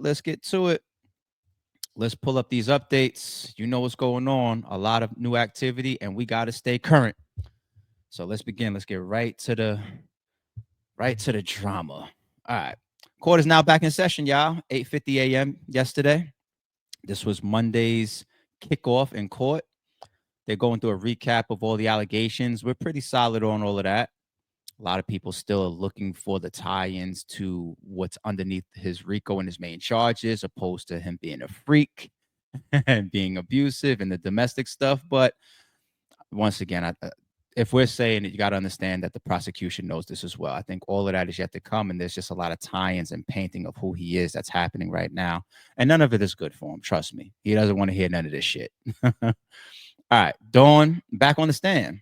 let's get to it. Let's pull up these updates. You know what's going on. A lot of new activity, and we got to stay current. So let's begin. Let's get right to the drama. All right. Court is now back in session, y'all. 8:50 a.m. yesterday. This was Monday's kickoff in court. They're going through a recap of all the allegations. We're pretty solid on all of that. A lot of people still are looking for the tie-ins to what's underneath his RICO and his main charges, opposed to him being a freak and being abusive and the domestic stuff. But once again, if we're saying it, you got to understand that the prosecution knows this as well. I think all of that is yet to come, and there's just a lot of tie-ins and painting of who he is that's happening right now, and none of it is good for him. Trust me, he doesn't want to hear none of this shit. All right, Dawn back on the stand,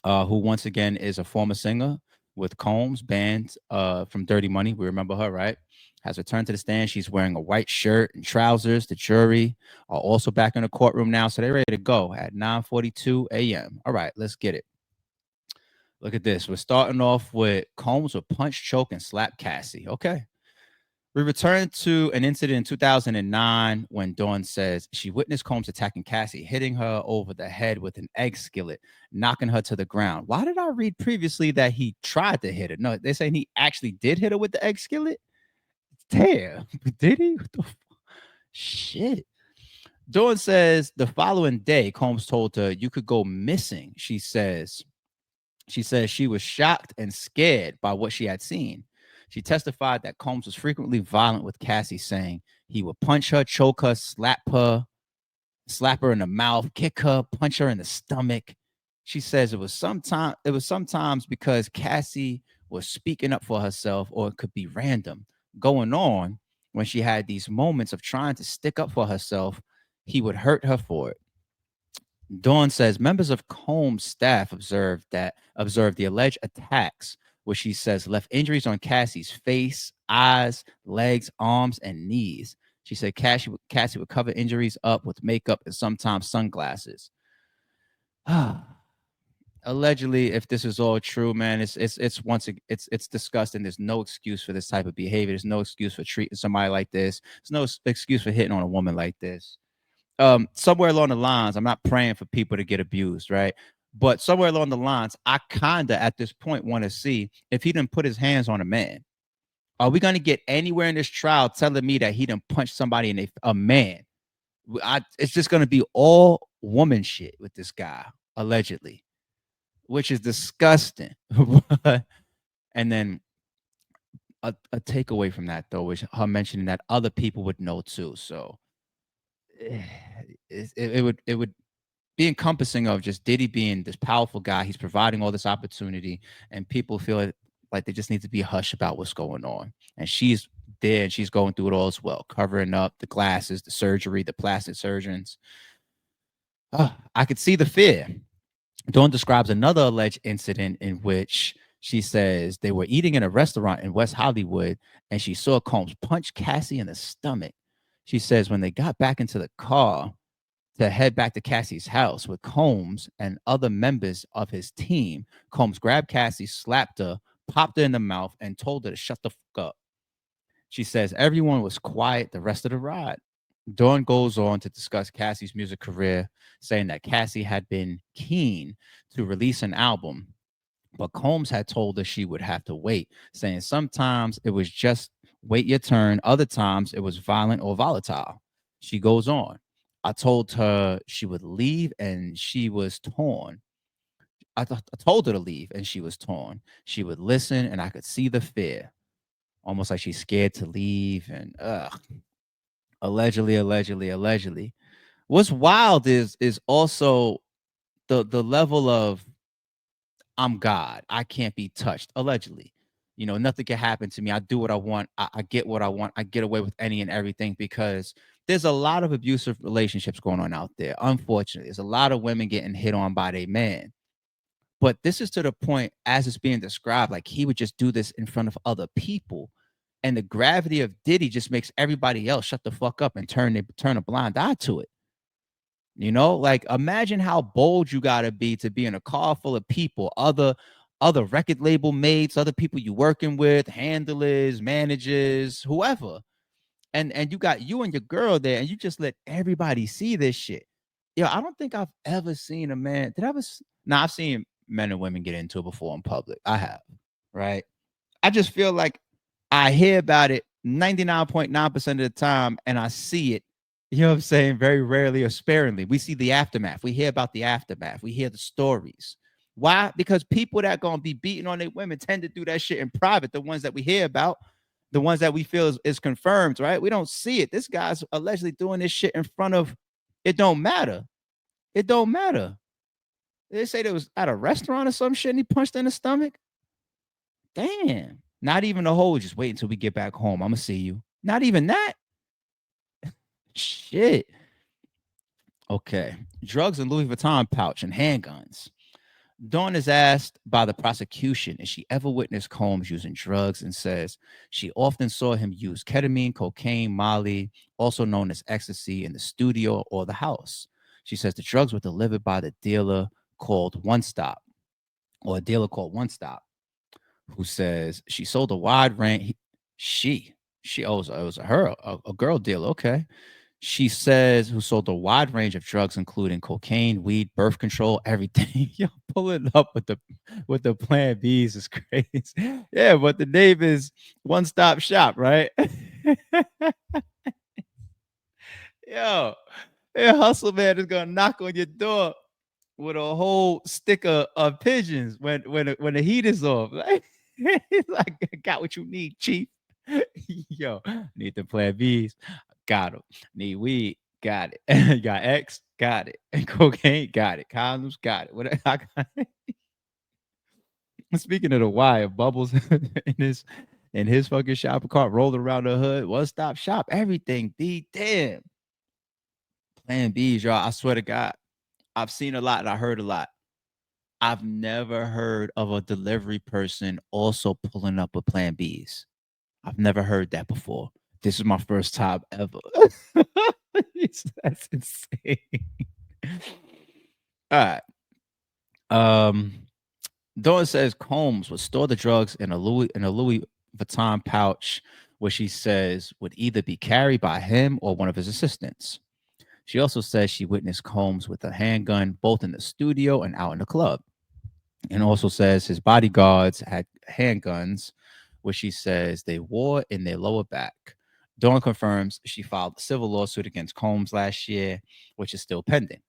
who once again is a former singer with Combs band from Dirty Money. We remember her, right? Has returned to the stand. She's wearing a white shirt and trousers. The jury are also back in the courtroom now, so they're ready to go at 9:42 a.m. All right, let's get it. Look at this. We're starting off with Combs with punch, choke, and slap Cassie. Okay. We return to an incident in 2009 when Dawn says she witnessed Combs attacking Cassie, hitting her over the head with an egg skillet, knocking her to the ground. Why did I read previously that he tried to hit her? No, they're saying he actually did hit her with the egg skillet. Damn, did he? What the shit? Dawn says the following day, Combs told her, "You could go missing." She says she was shocked and scared by what she had seen. She testified that Combs was frequently violent with Cassie, saying he would punch her, choke her, slap her in the mouth, kick her, punch her in the stomach. She says it was sometimes because Cassie was speaking up for herself, or it could be random going on when she had these moments of trying to stick up for herself. He would hurt her for it. Dawn says members of Combs' staff observed the alleged attacks, which she says left injuries on Cassie's face, eyes, legs, arms, and knees. She said Cassie would cover injuries up with makeup and sometimes sunglasses. Allegedly, if this is all true, man, it's disgusting. There's no excuse for this type of behavior. There's no excuse for treating somebody like this. There's no excuse for hitting on a woman like this. Somewhere along the lines, I'm not praying for people to get abused, right? But somewhere along the lines, I kinda at this point want to see if he didn't put his hands on a man. Are we gonna get anywhere in this trial telling me that he didn't punch somebody in a man? It's just gonna be all woman shit with this guy, allegedly, which is disgusting. And then a takeaway from that though was her mentioning that other people would know too. So it would be encompassing of just Diddy being this powerful guy. He's providing all this opportunity, and people feel like they just need to be hushed about what's going on. And she's there, and she's going through it all as well, covering up the glasses, the surgery, the plastic surgeons. I could see the fear. Dawn describes another alleged incident in which she says they were eating in a restaurant in West Hollywood, and she saw Combs punch Cassie in the stomach. She says when they got back into the car to head back to Cassie's house with Combs and other members of his team, Combs grabbed Cassie, slapped her, popped her in the mouth, and told her to shut the fuck up. She says everyone was quiet the rest of the ride. Dawn goes on to discuss Cassie's music career, saying that Cassie had been keen to release an album, but Combs had told her she would have to wait, saying sometimes it was just wait your turn, other times it was violent or volatile. She goes on. I told her she would leave and she was torn. I told her to leave and she was torn. She would listen and I could see the fear, almost like she's scared to leave. And allegedly. What's wild is also the level of I'm God. I can't be touched. Allegedly. Nothing can happen to me. I do what I want. I get what I want. I get away with any and everything because there's a lot of abusive relationships going on out there. Unfortunately, there's a lot of women getting hit on by their man. But this is to the point, as it's being described, like he would just do this in front of other people. And the gravity of Diddy just makes everybody else shut the fuck up and turn a blind eye to it. Like imagine how bold you gotta be to be in a car full of people, other record label mates, other people you working with, handlers, managers, whoever. and you got you and your girl there, and you just let everybody see this shit. Yo, I don't think I've ever seen a man. Did I ever? Nah, I've seen men and women get into it before in public. I have, right? I just feel like I hear about it 99.9% of the time, and I see it. You know what I'm saying? Very rarely or sparingly. We see the aftermath. We hear about the aftermath. We hear the stories. Why? Because people that gonna be beating on their women tend to do that shit in private. The ones that we hear about, the ones that we feel is confirmed, right? We don't see it. This guy's allegedly doing this shit in front of. It don't matter. It don't matter. They say there was at a restaurant or some shit and he punched her in the stomach. Damn. Not even a hold. Just wait until we get back home. I'm gonna see you. Not even that. Shit. Okay. Drugs in Louis Vuitton pouch and handguns. Dawn is asked by the prosecution if she ever witnessed Combs using drugs and says she often saw him use ketamine, cocaine, Molly, also known as ecstasy, in the studio or the house. She says the drugs were delivered by the dealer called One Stop, or a dealer called One Stop, who says she sold a wide range. She it was her, a girl dealer. Okay. She says who sold a wide range of drugs, including cocaine, weed, birth control, everything. Yo, pulling up with the plan B's is crazy. Yeah, but the name is One Stop Shop, right? Yo, hustle man is gonna knock on your door with a whole stick of pigeons when the heat is off. Like, he's like, "I got what you need, chief." Yo, need the plan Bs. Got them. Need weed. Got it. You got X. Got it. And cocaine. Got it. Condoms. Got it. What I got. Speaking of the wire, Bubbles in his fucking shopping cart rolling around the hood. One stop shop. Everything. B damn. Plan Bs, y'all. I swear to God. I've seen a lot and I heard a lot. I've never heard of a delivery person also pulling up with plan Bs. I've never heard that before. This is my first time ever. That's insane. All right. Um, Dawn says Combs would store the drugs in a Louis Vuitton pouch, which she says would either be carried by him or one of his assistants. She also says she witnessed Combs with a handgun both in the studio and out in the club. And also says his bodyguards had handguns, which she says they wore in their lower back. Dawn confirms she filed a civil lawsuit against Combs last year, which is still pending.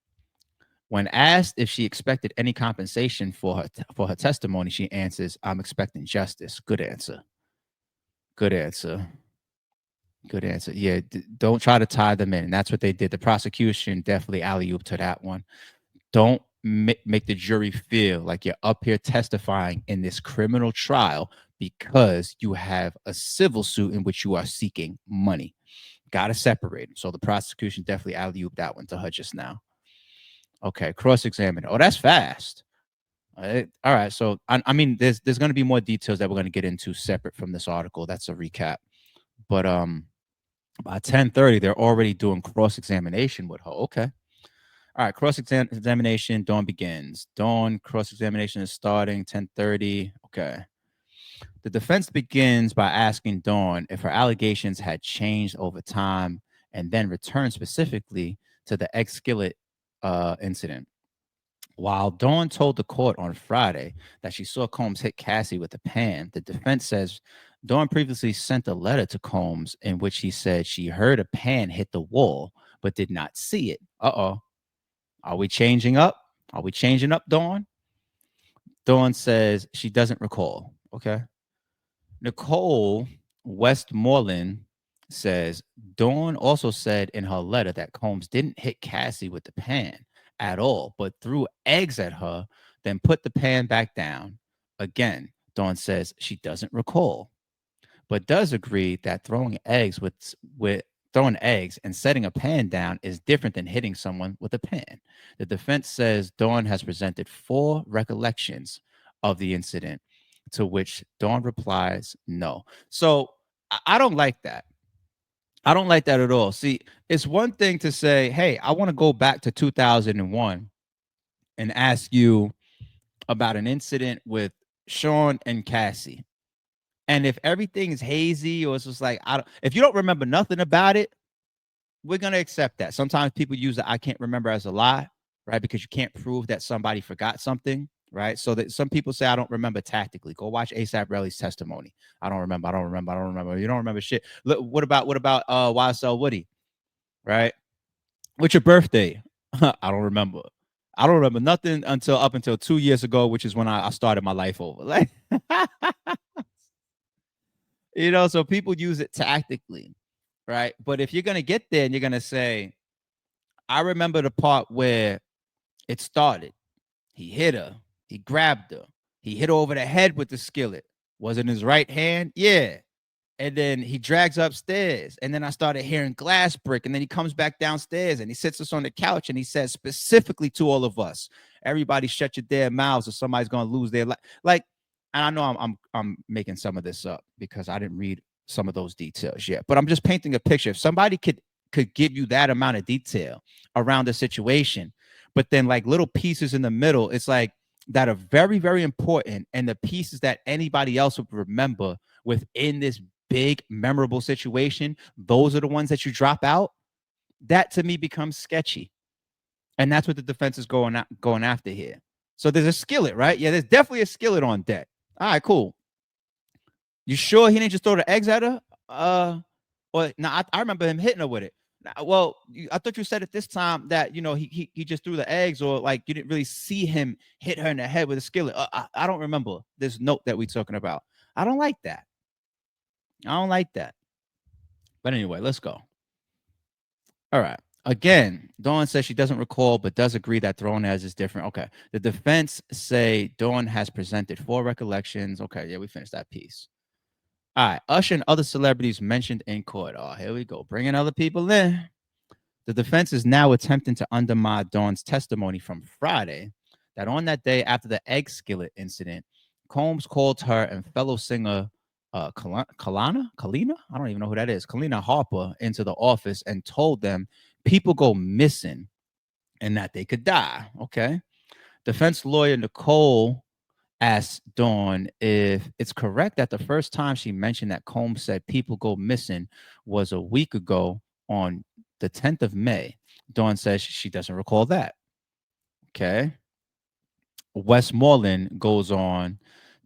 When asked if she expected any compensation for her testimony, she answers, "I'm expecting justice." Good answer. Good answer. Good answer. Yeah, don't try to tie them in. And that's what they did. The prosecution definitely alley-oop to that one. Don't make the jury feel like you're up here testifying in this criminal trial because you have a civil suit in which you are seeking money. Got to separate them. So the prosecution definitely alley-ooped that one to her just now. Okay, cross-examine. Oh, that's fast. All right. So I mean, there's going to be more details that we're going to get into separate from this article. That's a recap. But by 10:30, they're already doing cross-examination with her. Okay. All right, cross-examination. Dawn begins. Dawn cross-examination is starting 10:30. Okay. The defense begins by asking Dawn if her allegations had changed over time, and then return specifically to the egg skillet incident. While Dawn told the court on Friday that she saw Combs hit Cassie with a pan, the defense says Dawn previously sent a letter to Combs in which he said she heard a pan hit the wall but did not see it. Uh-oh. Are we changing up? Are we changing up, Dawn? Dawn says she doesn't recall. Okay. Nicole Westmoreland says Dawn also said in her letter that Combs didn't hit Cassie with the pan at all, but threw eggs at her, then put the pan back down. Again, Dawn says she doesn't recall, but does agree that throwing eggs and setting a pan down is different than hitting someone with a pan. The defense says Dawn has presented 4 recollections of the incident, to which Dawn replies no. So I don't like that. I don't like that at all. See, it's one thing to say, hey, I want to go back to 2001 and ask you about an incident with Sean and Cassie. And if everything is hazy or it's just like if you don't remember nothing about it, we're gonna accept that. Sometimes people use the "I can't remember" as a lie, right? Because you can't prove that somebody forgot something, right? So that some people say I don't remember tactically. Go watch ASAP Relly's testimony. I don't remember. I don't remember. I don't remember. You don't remember shit. Look, what about YSL Woody, right? What's your birthday? I don't remember. I don't remember nothing up until 2 years ago, which is when I started my life over. Like, so people use it tactically, right? But if you're gonna get there and you're gonna say, I remember the part where it started. He hit her. He grabbed her. He hit her over the head with the skillet. Was it his right hand? Yeah. And then he drags her upstairs. And then I started hearing glass break. And then he comes back downstairs and he sits us on the couch and he says specifically to all of us, everybody shut your damn mouths or somebody's gonna lose their life. Like, and I know I'm making some of this up because I didn't read some of those details yet. But I'm just painting a picture. If somebody could give you that amount of detail around the situation, but then like little pieces in the middle, it's like that are very, very important. And the pieces that anybody else would remember within this big, memorable situation, those are the ones that you drop out. That to me becomes sketchy. And that's what the defense is going after here. So there's a skillet, right? Yeah, there's definitely a skillet on deck. All right, cool. You sure he didn't just throw the eggs at her? Or no, I remember him hitting her with it. Well, I thought you said at this time that he just threw the eggs, or like you didn't really see him hit her in the head with a skillet. I don't remember this note that we're talking about. I don't like that. I don't like that. But anyway, let's go. All right. Again, Dawn says she doesn't recall, but does agree that throwing eggs is different. Okay. The defense say Dawn has presented 4 recollections. Okay. Yeah, we finished that piece. All right. Usher and other celebrities mentioned in court. Oh, here we go. Bringing other people in. The defense is now attempting to undermine Dawn's testimony from Friday that on that day after the egg skillet incident, Combs called her and fellow singer Kalina? I don't even know who that is. Kalina Harper into the office and told them people go missing and that they could die. Okay. Defense lawyer Nicole asked Dawn if it's correct that the first time she mentioned that Combs said people go missing was a week ago on the 10th of May. Dawn says she doesn't recall that. Okay. Westmoreland goes on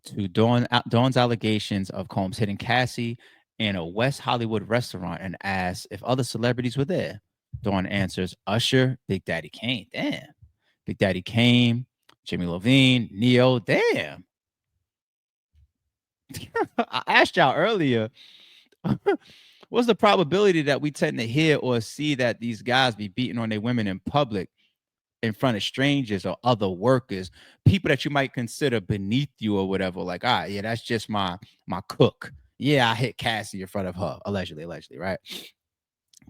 to Dawn's allegations of Combs hitting Cassie in a West Hollywood restaurant and asks if other celebrities were there. Dawn answers Usher, Big Daddy Kane. Damn. Big Daddy Kane, Jimmy Levine, Neo. Damn. I asked y'all earlier, what's the probability that we tend to hear or see that these guys be beating on their women in public in front of strangers or other workers, people that you might consider beneath you or whatever? Like, all right, yeah, that's just my cook. Yeah, I hit Cassie in front of her, allegedly, right?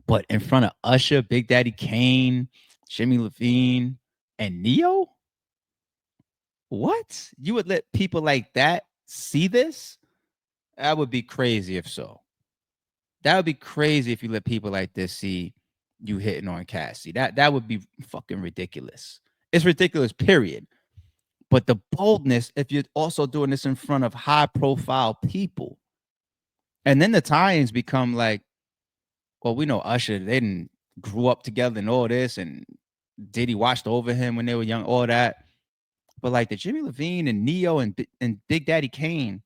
But in front of Usher, Big Daddy Kane, Jimmy Levine, and Neo? What? You would let people like that see this? That would be crazy if so. That would be crazy if you let people like this see you hitting on Cassie. That would be fucking ridiculous. It's ridiculous, period. But the boldness, if you're also doing this in front of high profile people, and then the tie-ins become like, well, we know Usher, they didn't grew up together and all this, and Diddy watched over him when they were young, all that. But like the Jimmy Levine and Neo and Big Daddy Kane,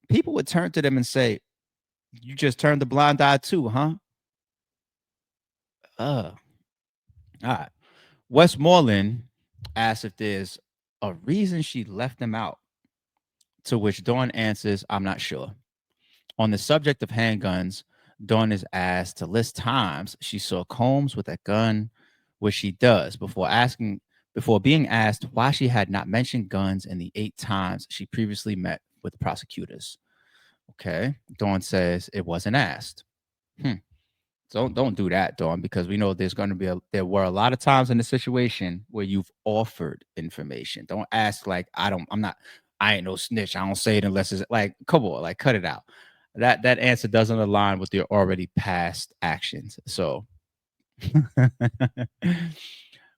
people would turn to them and say, "You just turned the blind eye too, huh?" All right. Westmoreland asks if there's a reason she left them out, to which Dawn answers, I'm not sure. On the subject of handguns, Dawn is asked to list times she saw Combs with a gun, which she does before being asked why she had not mentioned guns in the 8 times she previously met with prosecutors. Okay. Dawn says it wasn't asked. Don't do that, Dawn, because we know there's going to be there were a lot of times in the situation where you've offered information. Don't ask like I ain't no snitch. I don't say it unless it's like, come on, like cut it out. That answer doesn't align with your already past actions. So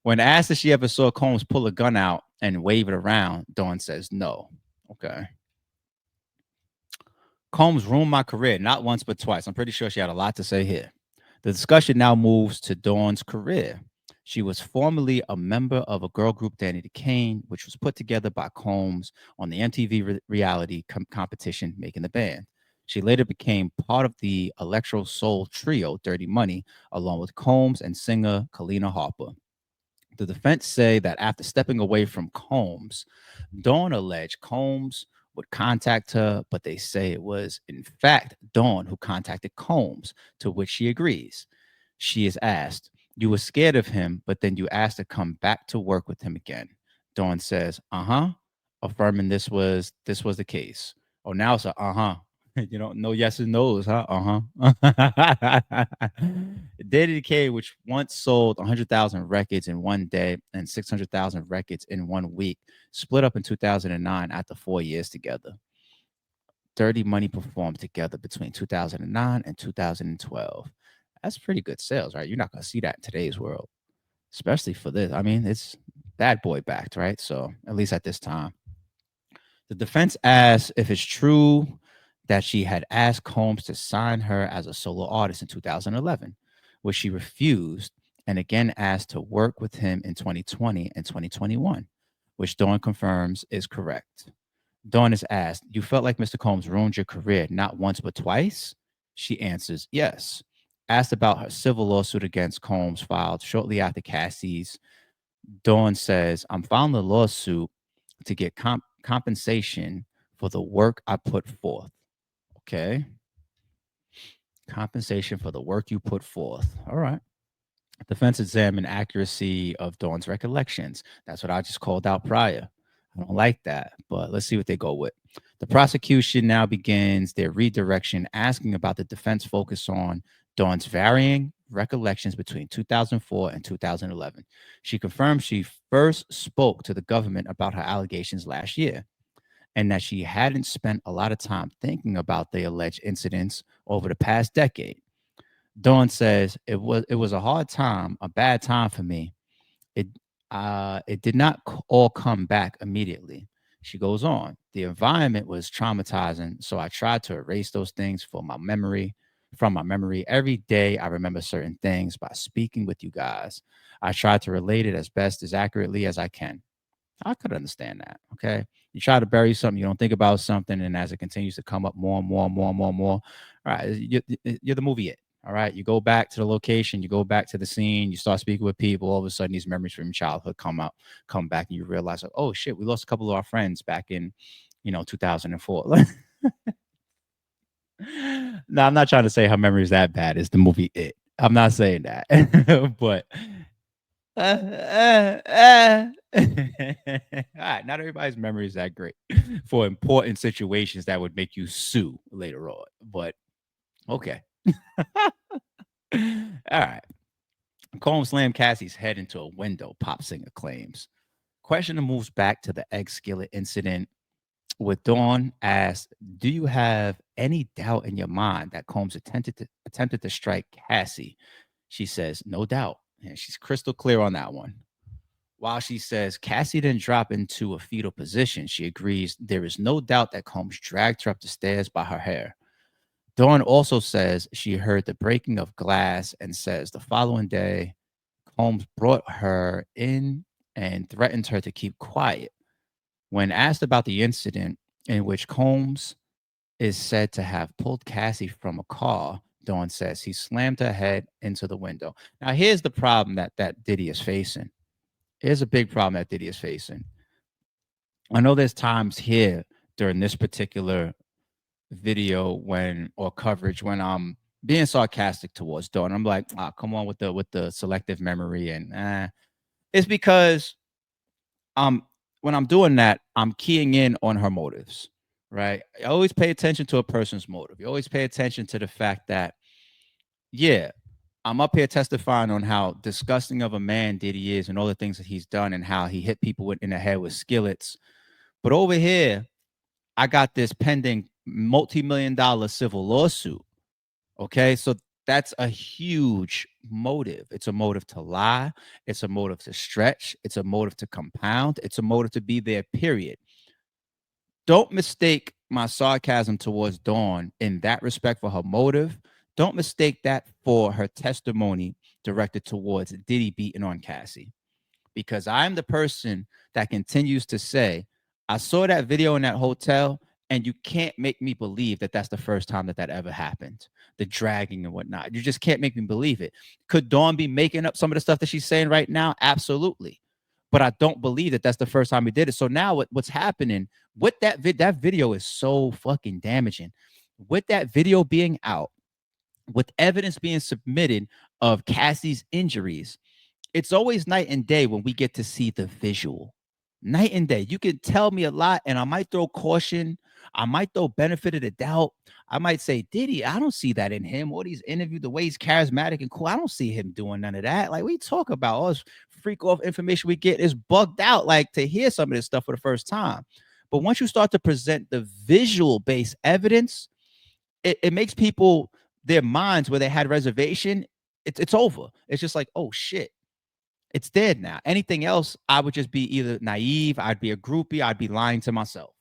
when asked if she ever saw Combs pull a gun out and wave it around, Dawn says no. Okay. Combs ruined my career, not once but twice. I'm pretty sure she had a lot to say here. The discussion now moves to Dawn's career. She was formerly a member of a girl group, Danny Kane, which was put together by Combs on the MTV reality competition, Making the Band. She later became part of the electro soul trio Dirty Money, along with Combs and singer Kalina Harper. The defense say that after stepping away from Combs, Dawn alleged Combs would contact her, but they say it was, in fact, Dawn who contacted Combs, to which she agrees. She is asked, "You were scared of him, but then you asked to come back to work with him again." Dawn says, "Uh-huh," affirming this was the case. Oh, now it's a uh-huh. You don't know yes and no's, huh? Uh-huh. Diddy K, which once sold 100,000 records in one day and 600,000 records in 1 week, split up in 2009 after 4 years together. Dirty Money performed together between 2009 and 2012. That's pretty good sales, right? You're not going to see that in today's world, especially for this. I mean, it's bad boy backed, right? So at least at this time. The defense asks if it's true that she had asked Combs to sign her as a solo artist in 2011, which she refused, and again asked to work with him in 2020 and 2021, which Dawn confirms is correct. Dawn is asked, "You felt like Mr. Combs ruined your career not once but twice?" She answers, "Yes." Asked about her civil lawsuit against Combs filed shortly after Cassie's, Dawn says, "I'm filing the lawsuit to get compensation for the work I put forth." Okay. Compensation for the work you put forth. All right. Defense examined accuracy of Dawn's recollections. That's what I just called out prior. I don't like that, but let's see what they go with. The prosecution now begins their redirection, asking about the defense focus on Dawn's varying recollections between 2004 and 2011. She confirmed she first spoke to the government about her allegations last year and that she hadn't spent a lot of time thinking about the alleged incidents over the past decade. Dawn says it was a hard time, a bad time for me. It it did not all come back immediately. She goes on. The environment was traumatizing, so I tried to erase those things from my memory. Every day I remember certain things by speaking with you guys. I tried to relate it as best as accurately as I can. I could understand that. Okay. You try to bury something, you don't think about something, and as it continues to come up more and more and more and more and more, all right, you're the movie it. All right. You go back to the location, you go back to the scene, you start speaking with people. All of a sudden, these memories from childhood come back, and you realize, like, oh shit, we lost a couple of our friends back in, 2004. No, I'm not trying to say her memory is that bad. It's the movie It. I'm not saying that, but All right, not everybody's memory is that great for important situations that would make you sue later on. But okay. All right. Combs slammed Cassie's head into a window, pop singer claims. Questioner moves back to the egg skillet incident with Dawn asked, "Do you have any doubt in your mind that Combs attempted to strike Cassie?" She says, "No doubt." And she's crystal clear on that one. While she says Cassie didn't drop into a fetal position, she agrees there is no doubt that Combs dragged her up the stairs by her hair. Dawn also says she heard the breaking of glass and says the following day, Combs brought her in and threatened her to keep quiet. When asked about the incident in which Combs is said to have pulled Cassie from a car, Dawn says he slammed her head into the window. Now, here's the problem that Diddy is facing. Here's a big problem that Diddy is facing. I know there's times here during this particular video or coverage when I'm being sarcastic towards Dawn. I'm like, come on with the selective memory, and it's because um when I'm doing that, I'm keying in on her motives, right? I always pay attention to a person's motive. You always pay attention to the fact that, yeah, I'm up here testifying on how disgusting of a man Diddy is and all the things that he's done and how he hit people in the head with skillets. But over here, I got this pending multi-million-dollar civil lawsuit. Okay. So that's a huge motive. It's a motive to lie. It's a motive to stretch. It's a motive to compound. It's a motive to be there, period. Don't mistake my sarcasm towards Dawn in that respect for her motive, don't mistake that for her testimony directed towards Diddy beating on Cassie. Because I'm the person that continues to say, I saw that video in that hotel, and you can't make me believe that that's the first time that that ever happened. The dragging and whatnot. You just can't make me believe it. Could Dawn be making up some of the stuff that she's saying right now? Absolutely. But I don't believe that that's the first time he did it. So now what's happening with that video is so fucking damaging. With that video being out, with evidence being submitted of Cassie's injuries, it's always night and day when we get to see the visual. Night and day. You can tell me a lot, and I might throw caution. I might throw benefit of the doubt. I might say, Diddy, I don't see that in him. All these interviews, the way he's charismatic and cool, I don't see him doing none of that. Like, we talk about all this freak off information we get is bugged out, like to hear some of this stuff for the first time. But once you start to present the visual based evidence, it makes people, their minds where they had reservation, it's over. It's just like, oh shit, it's dead now. Anything else, I would just be either naive, I'd be a groupie, I'd be lying to myself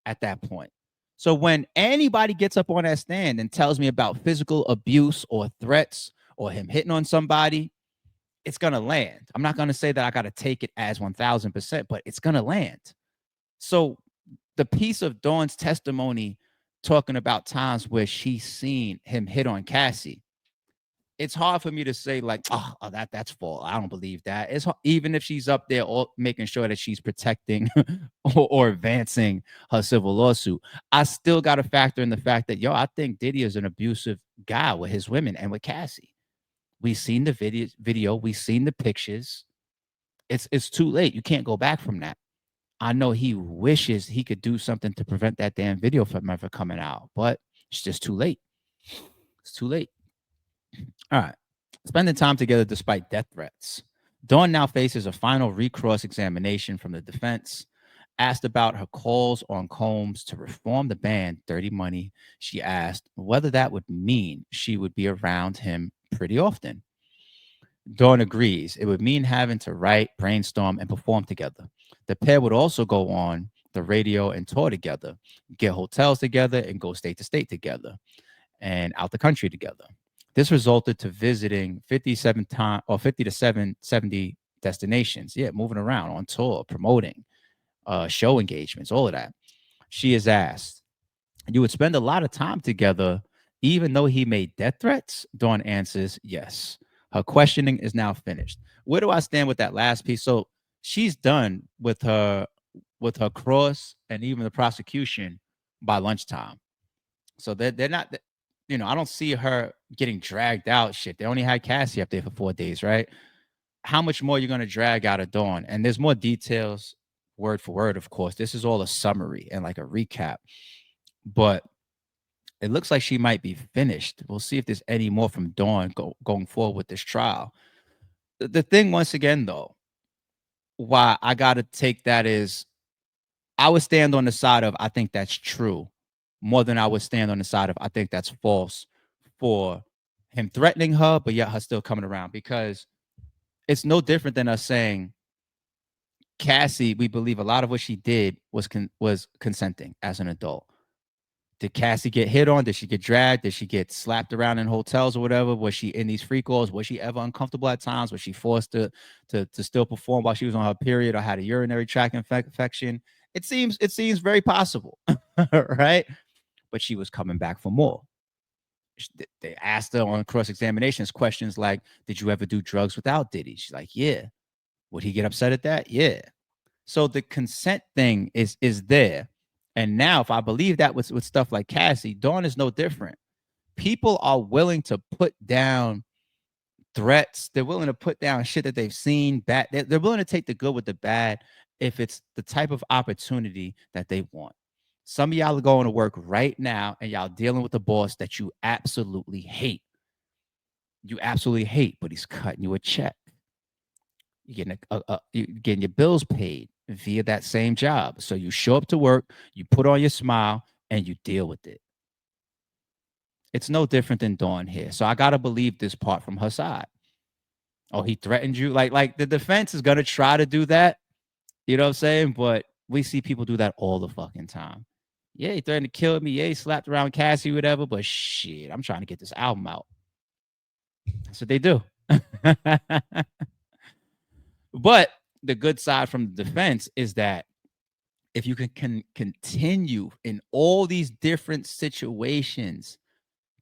at that point. So when anybody gets up on that stand and tells me about physical abuse or threats or him hitting on somebody, it's going to land. I'm not going to say that I got to take it as 1000%, but it's going to land. So the piece of Dawn's testimony talking about times where she's seen him hit on Cassie, it's hard for me to say like, oh, that's false. I don't believe that. It's even if she's up there all making sure that she's protecting or advancing her civil lawsuit, I still got to factor in the fact that, yo, I think Diddy is an abusive guy with his women and with Cassie. We've seen the video, we've seen the pictures. It's too late. You can't go back from that. I know he wishes he could do something to prevent that damn video from ever coming out, but it's just too late. It's too late. All right. Spending time together despite death threats. Dawn now faces a final recross examination from the defense. Asked about her calls on Combs to reform the band Dirty Money, she asked whether that would mean she would be around him pretty often. Dawn agrees. It would mean having to write, brainstorm, and perform together. The pair would also go on the radio and tour together, get hotels together, and go state to state together and out the country together. This resulted to visiting 57 time or 50 to 70 destinations. Yeah, moving around on tour, promoting, show engagements, all of that. She is asked, you would spend a lot of time together, even though he made death threats? Dawn answers, yes. Her questioning is now finished. Where do I stand with that last piece? So she's done with her cross and even the prosecution by lunchtime. So they're not, I don't see her getting dragged out. Shit, they only had Cassie up there for 4 days, right? How much more you're going to drag out of Dawn? And there's more details, word for word, of course. This is all a summary and like a recap. But it looks like she might be finished. We'll see if there's any more from Dawn going forward with this trial. The thing, once again, though, why I got to take that is I would stand on the side of I think that's true more than I would stand on the side of I think that's false for him threatening her, but yet her still coming around, because it's no different than us saying Cassie, we believe a lot of what she did was consenting as an adult. Did Cassie get hit on? Did she get dragged? Did she get slapped around in hotels or whatever? Was she in these free calls? Was she ever uncomfortable at times? Was she forced to still perform while she was on her period or had a urinary tract infection? It seems very possible, right? But she was coming back for more. They asked her on cross-examinations questions like, did you ever do drugs without Diddy? She's like, yeah. Would he get upset at that? Yeah. So the consent thing is there. And now, if I believe that with stuff like Cassie, Dawn is no different. People are willing to put down threats. They're willing to put down shit that they've seen. Bad. They're willing to take the good with the bad if it's the type of opportunity that they want. Some of y'all are going to work right now and y'all dealing with a boss that you absolutely hate. You absolutely hate, but he's cutting you a check. You're getting your bills paid via that same job. So you show up to work, you put on your smile, and you deal with it. It's no different than Dawn here. So I got to believe this part from her side. Oh, he threatened you? Like the defense is going to try to do that. You know what I'm saying? But we see people do that all the fucking time. Yeah, he threatened to kill me. Yeah, he slapped around Cassie, whatever. But shit, I'm trying to get this album out. That's what they do. But the good side from the defense is that if you can continue in all these different situations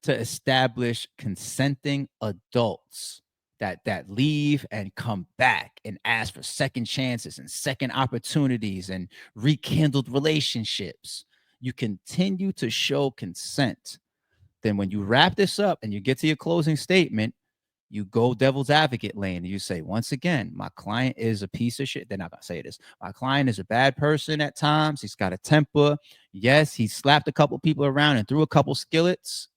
to establish consenting adults that leave and come back and ask for second chances and second opportunities and rekindled relationships, you continue to show consent. Then when you wrap this up and you get to your closing statement, you go devil's advocate lane and you say, once again, my client is a piece of shit. They're not going to say this. My client is a bad person at times. He's got a temper. Yes, he slapped a couple people around and threw a couple skillets,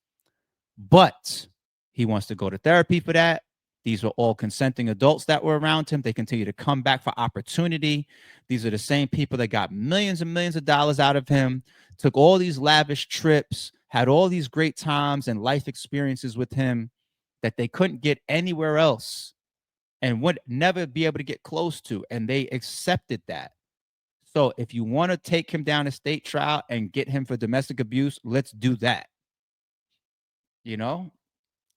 but he wants to go to therapy for that. These were all consenting adults that were around him. They continue to come back for opportunity. These are the same people that got millions and millions of dollars out of him, took all these lavish trips, had all these great times and life experiences with him that they couldn't get anywhere else and would never be able to get close to. And they accepted that. So if you want to take him down a state trial and get him for domestic abuse, let's do that. You know,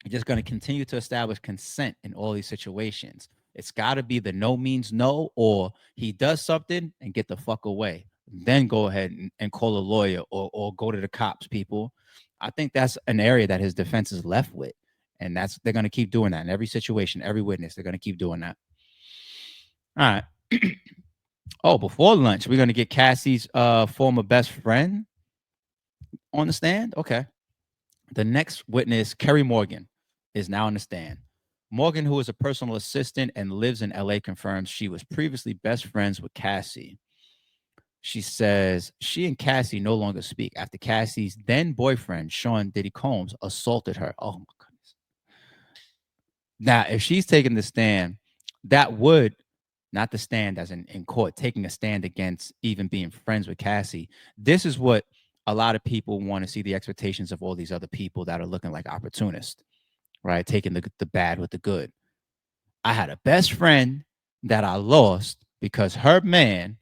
you're just going to continue to establish consent in all these situations. It's got to be the no means no, or he does something and get the fuck away. Then go ahead and call a lawyer or go to the cops, people. I think that's an area that his defense is left with. And they're going to keep doing that in every situation, every witness. They're going to keep doing that. All right. Oh, before lunch, we're going to get Cassie's former best friend on the stand. Okay. The next witness, Kerry Morgan, is now on the stand. Morgan, who is a personal assistant and lives in LA, confirms she was previously best friends with Cassie. She says she and Cassie no longer speak after Cassie's then boyfriend, Sean Diddy Combs, assaulted her. Oh my goodness. Now, if she's taking the stand, that would not the stand as in court, taking a stand against even being friends with Cassie. This is what a lot of people want to see the expectations of all these other people that are looking like opportunists, right? Taking the bad with the good. I had a best friend that I lost because her man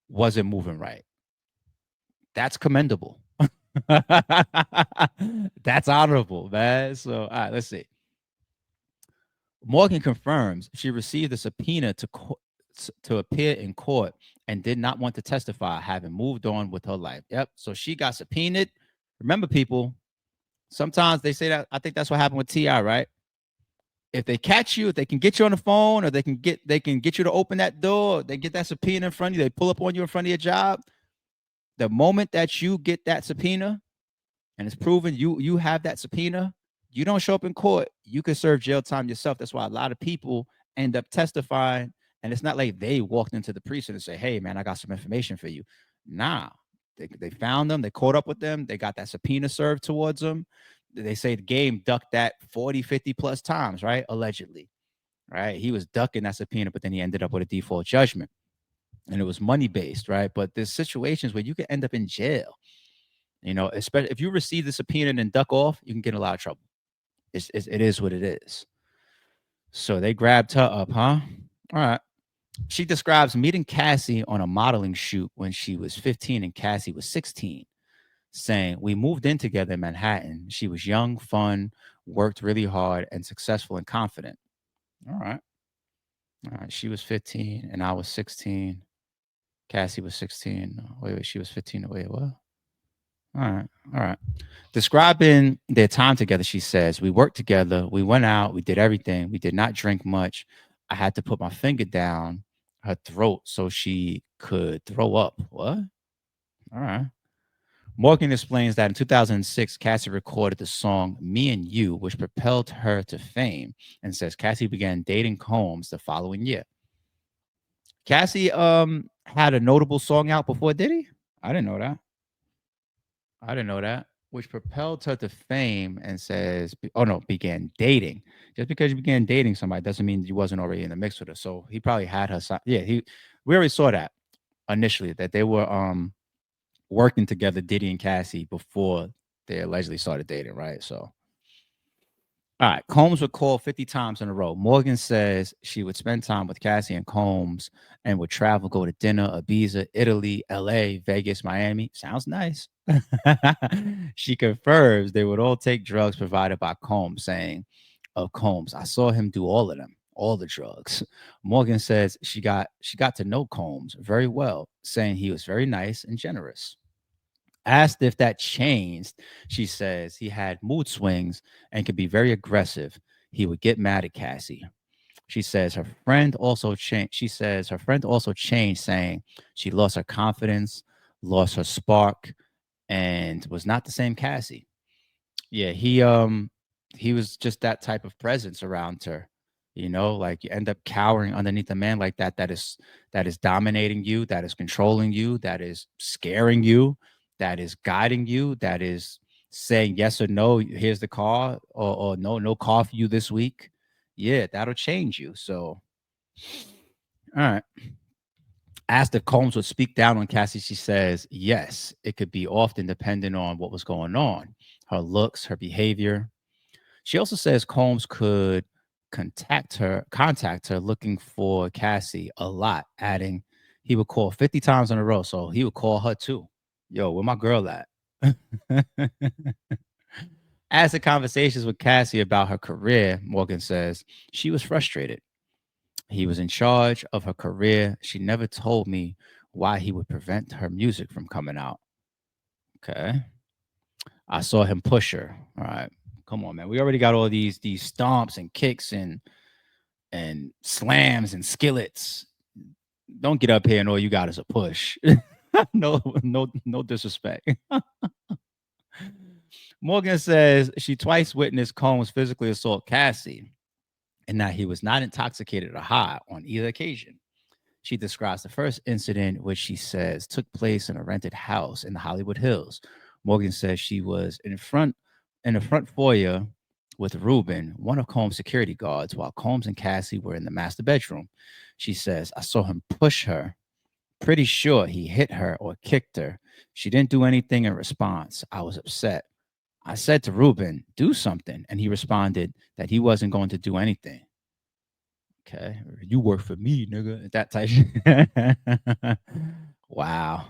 wasn't moving right. That's commendable. That's honorable, man. So, all right, let's see. Morgan confirms she received a subpoena to appear in court and did not want to testify, having moved on with her life. Yep. So she got subpoenaed. Remember, people, sometimes they say that. I think that's what happened with T.I., right? If they catch you, if they can get you on the phone, or they can get you to open that door, they get that subpoena in front of you, they pull up on you in front of your job. The moment that you get that subpoena and it's proven you have that subpoena, you don't show up in court, you could serve jail time yourself. That's why a lot of people end up testifying. And it's not like they walked into the precinct and say, hey, man, I got some information for you. Nah, they found them. They caught up with them. They got that subpoena served towards them. They say the game ducked that 40, 50 plus times, right? Allegedly, right? He was ducking that subpoena, but then he ended up with a default judgment. And it was money based, right? But there's situations where you can end up in jail. You know, especially if you receive the subpoena and then duck off, you can get in a lot of trouble. It is what it is. So they grabbed her up, huh? All right. She describes meeting Cassie on a modeling shoot when she was 15 and Cassie was 16, saying, we moved in together in Manhattan. She was young, fun, worked really hard, and successful and confident. All right. All right. She was 15 and I was 16. Cassie was 16. Wait, she was 15. Wait, what? All right. All right. Describing their time together, she says, we worked together. We went out. We did everything. We did not drink much. I had to put my finger down her throat so she could throw up. What? All right. Morgan explains that in 2006, Cassie recorded the song Me and You, which propelled her to fame, and says Cassie began dating Combs the following year. Cassie had a notable song out before Diddy? I didn't know that. I didn't know that. Which propelled her to fame and says, oh no, began dating. Just because you began dating somebody doesn't mean you wasn't already in the mix with her. So he probably had her. Yeah, we already saw that initially, that they were working together, Diddy and Cassie, before they allegedly started dating, right? So All right. Combs would call 50 times in a row. Morgan says she would spend time with Cassie and Combs and would travel, go to dinner, Ibiza, Italy, LA, Vegas, Miami. Sounds nice. She confirms they would all take drugs provided by Combs, saying of Combs, I saw him do all of them, all the drugs. Morgan says she got to know Combs very well, saying he was very nice and generous. Asked if that changed, she says he had mood swings and could be very aggressive. He would get mad at Cassie. She says her friend also changed. She says her friend also changed, saying she lost her confidence, lost her spark, and was not the same Cassie. Yeah, he was just that type of presence around her. Like you end up cowering underneath a man like that that is dominating you, that is controlling you, that is scaring you, that is guiding you, that is saying yes or no, here's the car, or no car for you this week. Yeah, that'll change you. So all right. Asked if Combs would speak down on Cassie, she says yes. It could be often depending on what was going on, her looks, her behavior. She also says Combs could contact her looking for Cassie a lot, adding he would call 50 times in a row. So he would call her too. Yo, where my girl at? As the conversations with Cassie about her career, Morgan says she was frustrated. He was in charge of her career. She never told me why he would prevent her music from coming out. Okay. I saw him push her. All right. Come on, man. We already got all these stomps and kicks and slams and skillets. Don't get up here and all you got is a push. No disrespect. Morgan says she twice witnessed Combs physically assault Cassie and that he was not intoxicated or high on either occasion. She describes the first incident, which she says took place in a rented house in the Hollywood Hills. Morgan says she was in the front foyer with Ruben, one of Combs' security guards, while Combs and Cassie were in the master bedroom. She says, I saw him push her. Pretty sure he hit her or kicked her. She didn't do anything in response. I was upset. I said to Ruben, do something. And he responded that he wasn't going to do anything. Okay. You work for me, nigga. That type. Wow.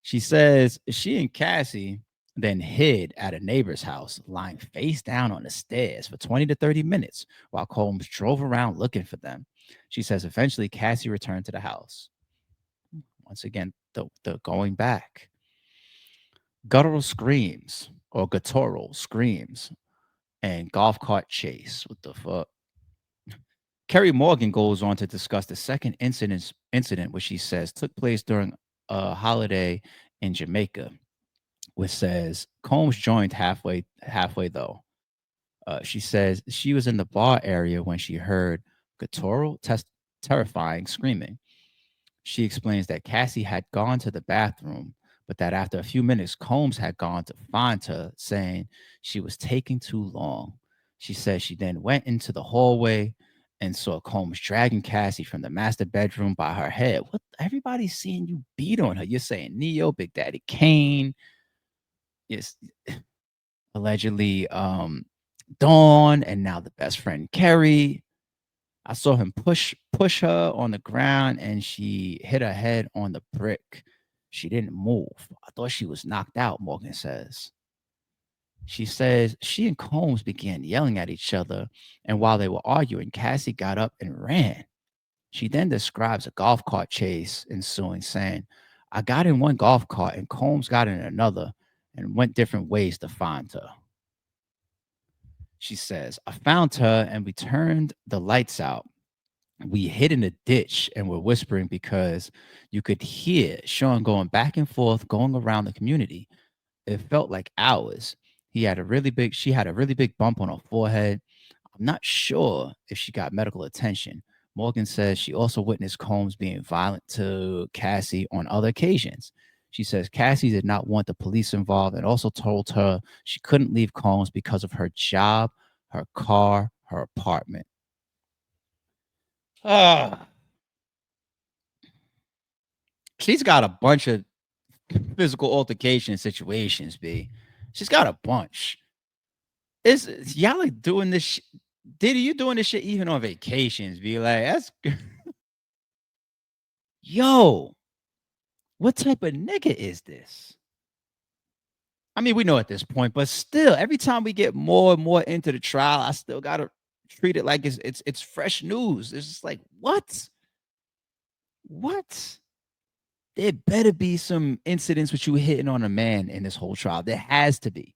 She says she and Cassie then hid at a neighbor's house, lying face down on the stairs for 20 to 30 minutes while Combs drove around looking for them. She says eventually Cassie returned to the house. Once again, the going back. Guttural screams or guttural screams and golf cart chase. What the fuck? Kerry Morgan goes on to discuss the second incident, which she says took place during a holiday in Jamaica, which says Combs joined halfway though. She says she was in the bar area when she heard guttural, terrifying screaming. She explains that Cassie had gone to the bathroom, but that after a few minutes, Combs had gone to find her, saying she was taking too long. She says she then went into the hallway and saw Combs dragging Cassie from the master bedroom by her head. What? Everybody's seeing you beat on her. You're saying Neo, Big Daddy Kane, yes, allegedly Dawn, and now the best friend Kerry. I saw him push her on the ground and she hit her head on the brick. She didn't move. I thought she was knocked out, Morgan says. She says she and Combs began yelling at each other, and while they were arguing, Cassie got up and ran. She then describes a golf cart chase ensuing, saying, I got in one golf cart and Combs got in another and went different ways to find her. She says, I found her and we turned the lights out. We hid in a ditch and were whispering because you could hear Sean going back and forth, going around the community. It felt like hours. She had a really big bump on her forehead. I'm not sure if she got medical attention. Morgan says she also witnessed Combs being violent to Cassie on other occasions. She says Cassie did not want the police involved and also told her she couldn't leave Combs because of her job, her car, her apartment. Ah, she's got a bunch of physical altercation situations, B. She's got a bunch. It's y'all like doing this Diddy, you doing this shit even on vacations. Be like, that's yo, what type of nigga is this? I mean, we know at this point, but still, every time we get more and more into the trial, I still gotta treat it like it's fresh news. It's just like, what? What? There better be some incidents with you hitting on a man in this whole trial. There has to be.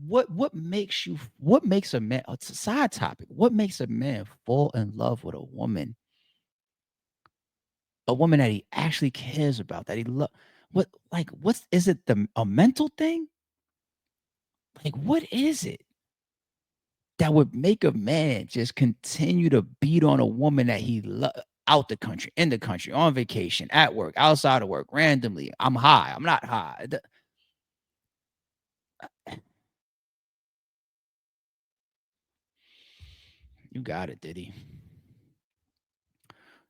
What makes a man it's a side topic. What makes a man fall in love with a woman that he actually cares about, that he love what like what's is it a mental thing? Like what is it that would make a man just continue to beat on a woman that he out the country, in the country, on vacation, at work, outside of work, randomly? I'm high. I'm not high. You got it, Diddy.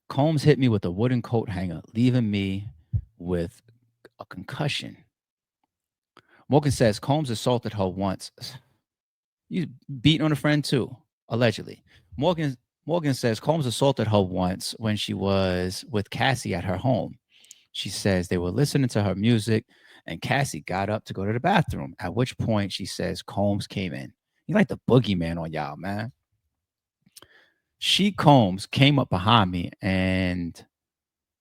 Combs hit me with a wooden coat hanger, leaving me with a concussion. Morgan says Combs assaulted her once. You beating on a friend too, allegedly. Morgan Morgan says Combs assaulted her once when she was with Cassie at her home. She says they were listening to her music and Cassie got up to go to the bathroom, at which point she says Combs came in. You like the boogeyman on y'all, man. She Combs came up behind me and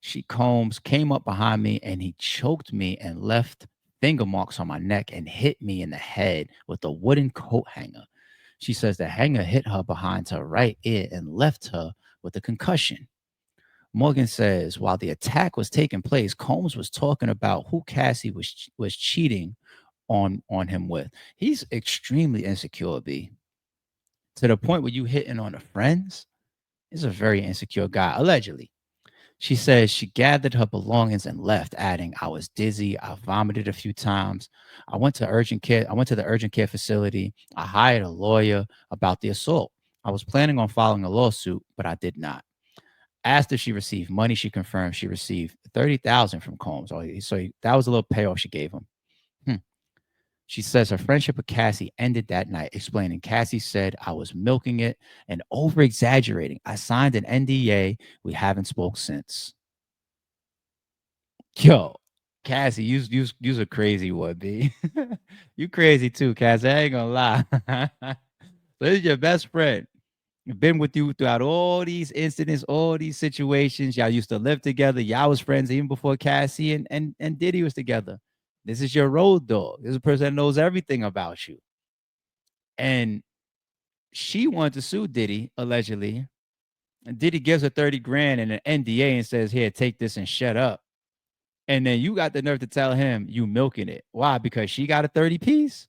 She Combs came up behind me and he choked me and left finger marks on my neck and hit me in the head with a wooden coat hanger. She says the hanger hit her behind her right ear and left her with a concussion. Morgan says while the attack was taking place, Combs was talking about who Cassie was cheating on him with. He's extremely insecure, B, to the point where you hitting on the friends. He's a very insecure guy, allegedly. She says she gathered her belongings and left, adding, I was dizzy. I vomited a few times. I went to urgent care. I went to the urgent care facility. I hired a lawyer about the assault. I was planning on filing a lawsuit, but I did not. Asked if she received money. She confirmed she received 30,000 from Combs. So that was a little payoff she gave him. Hmm. She says her friendship with Cassie ended that night, explaining Cassie said I was milking it and over exaggerating. I signed an NDA. We haven't spoke since. Yo, Cassie, you's a crazy one, B. You crazy too, Cassie. I ain't gonna lie. This is your best friend. Been with you throughout all these incidents, all these situations. Y'all used to live together. Y'all was friends even before Cassie and Diddy was together. This is your road dog. This is a person that knows everything about you. And she wanted to sue Diddy, allegedly. And Diddy gives her 30 grand and an NDA and says, here, take this and shut up. And then you got the nerve to tell him you milking it. Why? Because she got a 30 piece?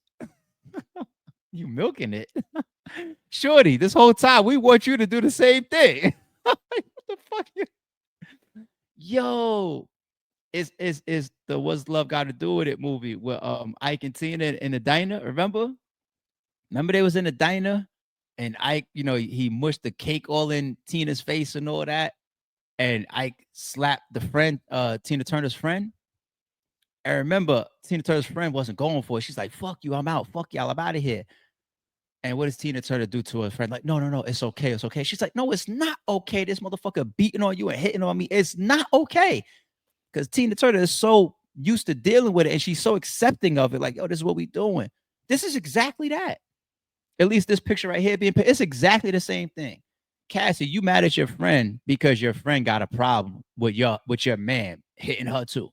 You milking it. Shorty, this whole time we want you to do the same thing. What the fuck? Yo, is the What's Love Got to Do with It movie with Ike and Tina in the diner? Remember they was in the diner and Ike, he mushed the cake all in Tina's face and all that. And Ike slapped the friend, Tina Turner's friend. I remember Tina Turner's friend wasn't going for it. She's like, fuck you, I'm out. Fuck y'all, I'm out of here. And what does Tina Turner do to her friend? Like, no, no, no, it's okay. It's okay. She's like, no, it's not okay. This motherfucker beating on you and hitting on me. It's not okay. Because Tina Turner is so used to dealing with it and she's so accepting of it. Like, oh, this is what we doing. This is exactly that. At least this picture right here it's exactly the same thing. Cassie, you mad at your friend because your friend got a problem with your man hitting her too.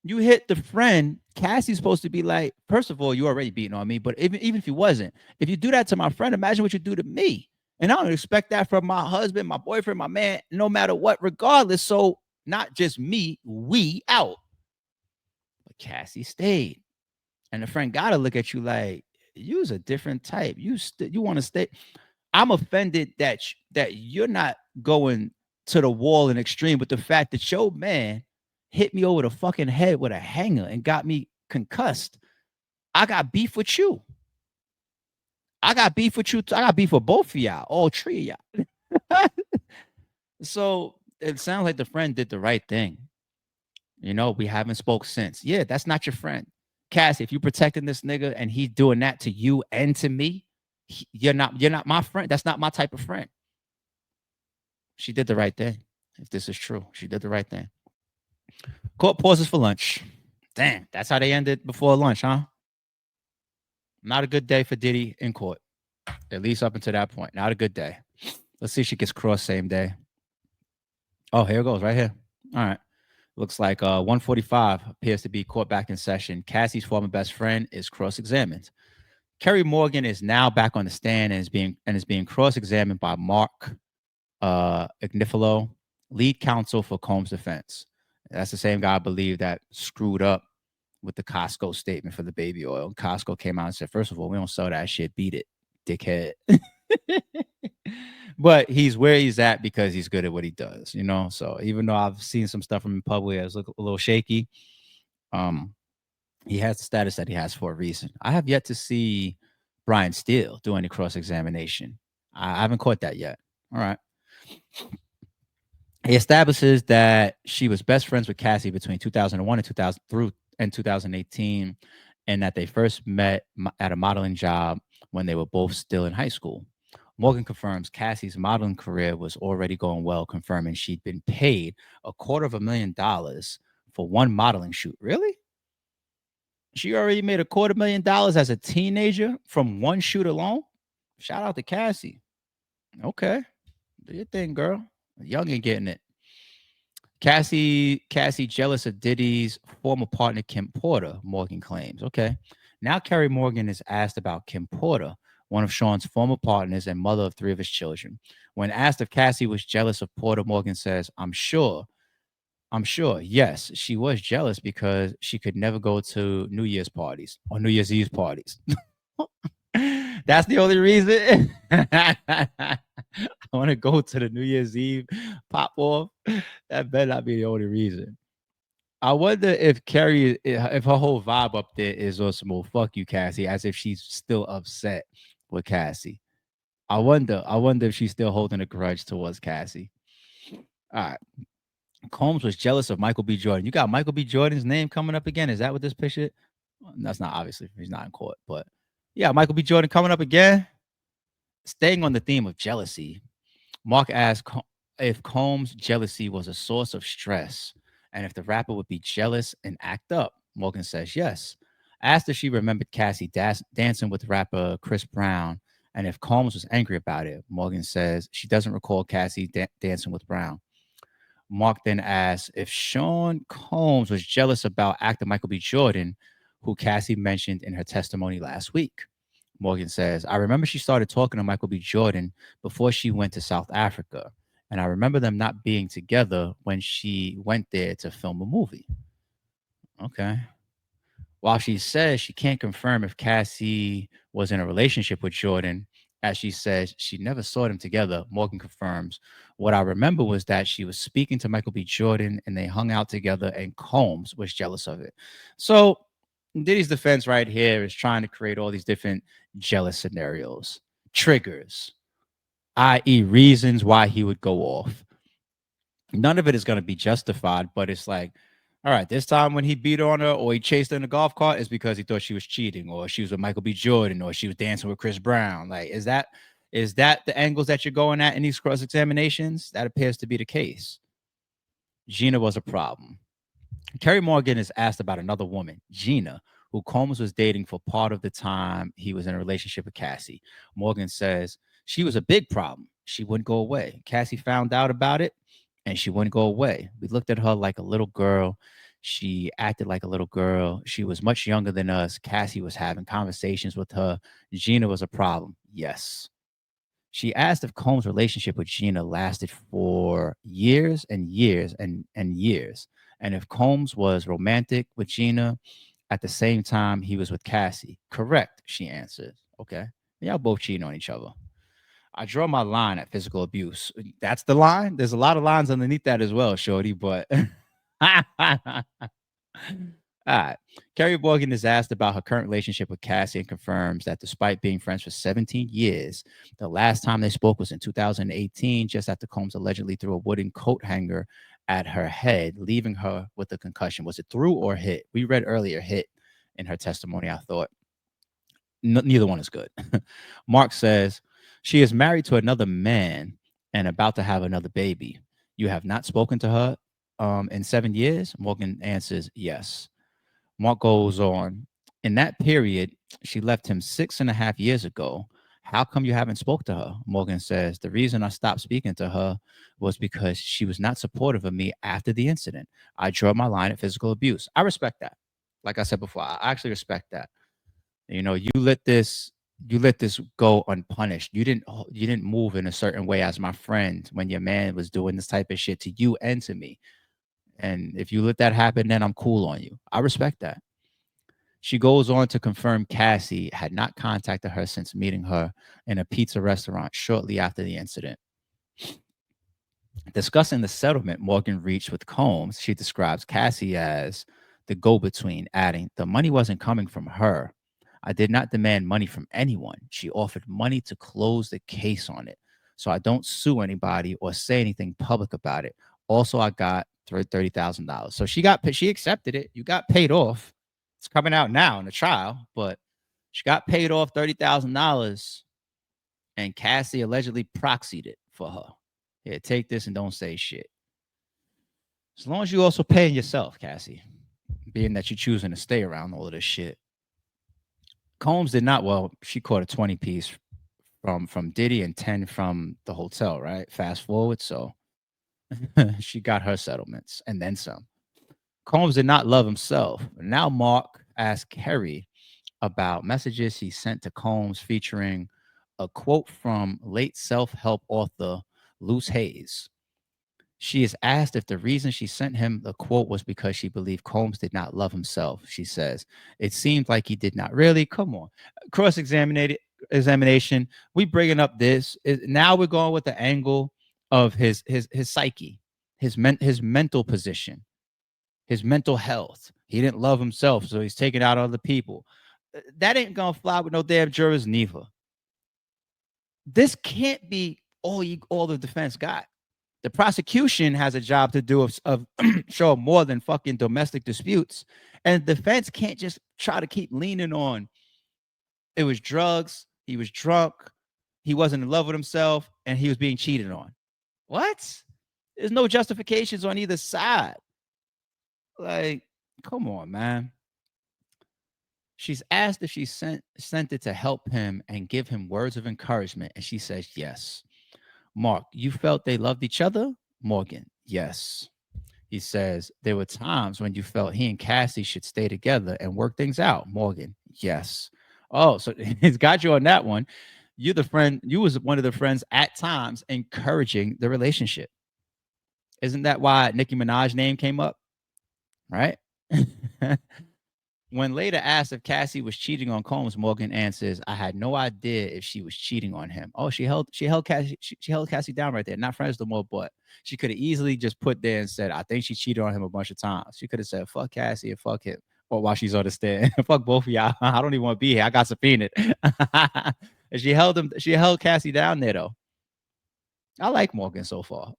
You hit the friend, Cassie's supposed to be like, first of all, you already beating on me, but even if you wasn't, if you do that to my friend, imagine what you do to me. And I don't expect that from my husband, my boyfriend, my man, no matter what, regardless. So not just me, we out. But Cassie stayed. And the friend gotta look at you like, you's a different type. You want to stay. I'm offended that you're not going to the wall and extreme, but the fact that your man hit me over the fucking head with a hanger and got me concussed. I got beef with you. I got beef with you. I got beef with both of y'all, all three of y'all. So it sounds like the friend did the right thing. We haven't spoke since. Yeah, that's not your friend. Cassie, if you protecting this nigga and he's doing that to you and to me, you're not my friend. That's not my type of friend. She did the right thing. If this is true, she did the right thing. Court pauses for lunch. Damn, that's how they ended before lunch, huh? Not a good day for Diddy in court, at least up until that point. Not a good day. Let's see if she gets crossed same day. Oh, here it goes, right here. All right. Looks like 145 appears to be court back in session. Cassie's former best friend is cross-examined. Kerry Morgan is now back on the stand and is being cross-examined by Mark Ignifilo, lead counsel for Combs' defense. That's the same guy, I believe, that screwed up with the Costco statement for the baby oil. Costco came out and said, first of all, we don't sell that shit. Beat it, dickhead. But he's where he's at because he's good at what he does, you know? So even though I've seen some stuff from him publicly that's look a little shaky, he has the status that he has for a reason. I have yet to see Brian Steele do any cross-examination. I haven't caught that yet. All right. He establishes that she was best friends with Cassie between 2001 and 2018, and that they first met at a modeling job when they were both still in high school. Morgan confirms Cassie's modeling career was already going well, confirming she'd been paid $250,000 for one modeling shoot. Really? She already made $250,000 as a teenager from one shoot alone? Shout out to Cassie. Okay. Do your thing, girl. Young and getting it. Cassie jealous of Diddy's former partner, Kim Porter, Morgan claims. Okay. Now Kerry Morgan is asked about Kim Porter, one of Sean's former partners and mother of 3 of his children. When asked if Cassie was jealous of Porter, Morgan says, I'm sure. Yes, she was jealous because she could never go to New Year's parties or New Year's Eve parties. That's the only reason. I want to go to the New Year's Eve pop off. That better not be the only reason. I wonder if Kerry, if her whole vibe up there is on some old fuck you, Cassie, as if she's still upset with Cassie. I wonder if she's still holding a grudge towards Cassie. All right. Combs was jealous of Michael B. Jordan. You got Michael B. Jordan's name coming up again. Is that what this picture? That's not, obviously he's not in court, but yeah, Michael B. Jordan coming up again. Staying on the theme of jealousy, Mark asked if Combs' jealousy was a source of stress and if the rapper would be jealous and act up. Morgan says yes. Asked if she remembered Cassie dancing with rapper Chris Brown and if Combs was angry about it. Morgan says she doesn't recall Cassie dancing with Brown. Mark then asks if Sean Combs was jealous about actor Michael B. Jordan, who Cassie mentioned in her testimony last week. Morgan says, I remember she started talking to Michael B. Jordan before she went to South Africa. And I remember them not being together when she went there to film a movie. Okay. While she says she can't confirm if Cassie was in a relationship with Jordan, as she says she never saw them together, Morgan confirms, what I remember was that she was speaking to Michael B. Jordan and they hung out together and Combs was jealous of it. So Diddy's defense right here is trying to create all these different jealous scenarios, triggers, i.e. reasons why he would go off. None of it is going to be justified, but it's like, all right, this time when he beat on her or he chased her in the golf cart is because he thought she was cheating or she was with Michael B. Jordan or she was dancing with Chris Brown. Like, is that the angles that you're going at in these cross examinations? That appears to be the case. Gina was a problem. Kerry Morgan is asked about another woman, Gina, who Combs was dating for part of the time he was in a relationship with Cassie. Morgan says she was a big problem. She wouldn't go away. Cassie found out about it and she wouldn't go away. We looked at her like a little girl. She acted like a little girl. She was much younger than us. Cassie was having conversations with her. Gina was a problem. Yes. She asked if Combs' relationship with Gina lasted for years and years and years. And if Combs was romantic with Gina at the same time he was with Cassie. Correct, she answered. Okay. Y'all both cheating on each other. I draw my line at physical abuse. That's the line. There's a lot of lines underneath that as well, shorty, but all right. Kerry Morgan is asked about her current relationship with Cassie and confirms that despite being friends for 17 years, the last time they spoke was in 2018, just after Combs allegedly threw a wooden coat hanger at her head, leaving her with a concussion. Was it threw or hit? We read earlier hit in her testimony, I thought. Neither one is good. Mark says, she is married to another man and about to have another baby. You have not spoken to her in 7 years? Morgan answers, yes. Mark goes on, in that period, she left him 6.5 years ago. How come you haven't spoke to her? Morgan says, the reason I stopped speaking to her was because she was not supportive of me after the incident. I drew my line at physical abuse. I respect that. Like I said before, I actually respect that. You know, you let this go unpunished. You didn't move in a certain way as my friend when your man was doing this type of shit to you and to me. And if you let that happen, then I'm cool on you. I respect that. She goes on to confirm Cassie had not contacted her since meeting her in a pizza restaurant shortly after the incident. Discussing the settlement Morgan reached with Combs, she describes Cassie as the go between, adding, the money wasn't coming from her. I did not demand money from anyone. She offered money to close the case on it. So I don't sue anybody or say anything public about it. Also, I got $30,000. So she accepted it. You got paid off. It's coming out now in the trial, but she got paid off $30,000 and Cassie allegedly proxied it for her. Here, take this and don't say shit. As long as you also paying yourself, Cassie, being that you're choosing to stay around all of this shit. Combs did not. Well, she caught a 20 piece from Diddy and 10 from the hotel, right? Fast forward, so she got her settlements and then some. Combs did not love himself. Now Mark asked Kerry about messages he sent to Combs featuring a quote from late self-help author Luce Hayes. She is asked if the reason she sent him the quote was because she believed Combs did not love himself. She says, it seemed like he did not really. Come on. Examination. We bringing up this. Now we're going with the angle of his psyche, his mental position, his mental health. He didn't love himself, so he's taking out other people. That ain't gonna fly with no damn jurors neither. This can't be all the defense got. The prosecution has a job to do of show more than fucking domestic disputes. And the defense can't just try to keep leaning on it was drugs, he was drunk, he wasn't in love with himself, and he was being cheated on. What? There's no justifications on either side. Like, come on, man. She's asked if she sent it to help him and give him words of encouragement, and she says yes. Mark, you felt they loved each other? Morgan, yes. He says, there were times when you felt he and Cassie should stay together and work things out. Morgan, yes. Oh, so he's got you on that one. You're the friend, you was one of the friends at times encouraging the relationship. Isn't that why Nicki Minaj's name came up? Right? When later asked if Cassie was cheating on Combs, Morgan answers, I had no idea if she was cheating on him. Oh, she held Cassie down right there. Not friends no more, but she could have easily just put there and said, I think she cheated on him a bunch of times. She could have said, fuck Cassie and fuck him. Or while she's on the stand. Fuck both of y'all. I don't even want to be here. I got subpoenaed. And she held Cassie down there though. I like Morgan so far.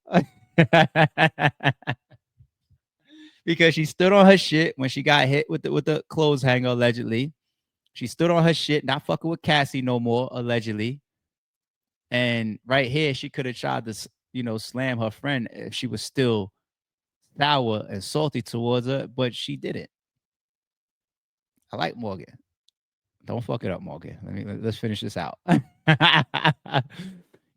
Because she stood on her shit when she got hit with the clothes hanger, allegedly. She stood on her shit, not fucking with Cassie no more, allegedly. And right here, she could have tried to, slam her friend if she was still sour and salty towards her, but she didn't. I like Morgan. Don't fuck it up, Morgan. Let's finish this out.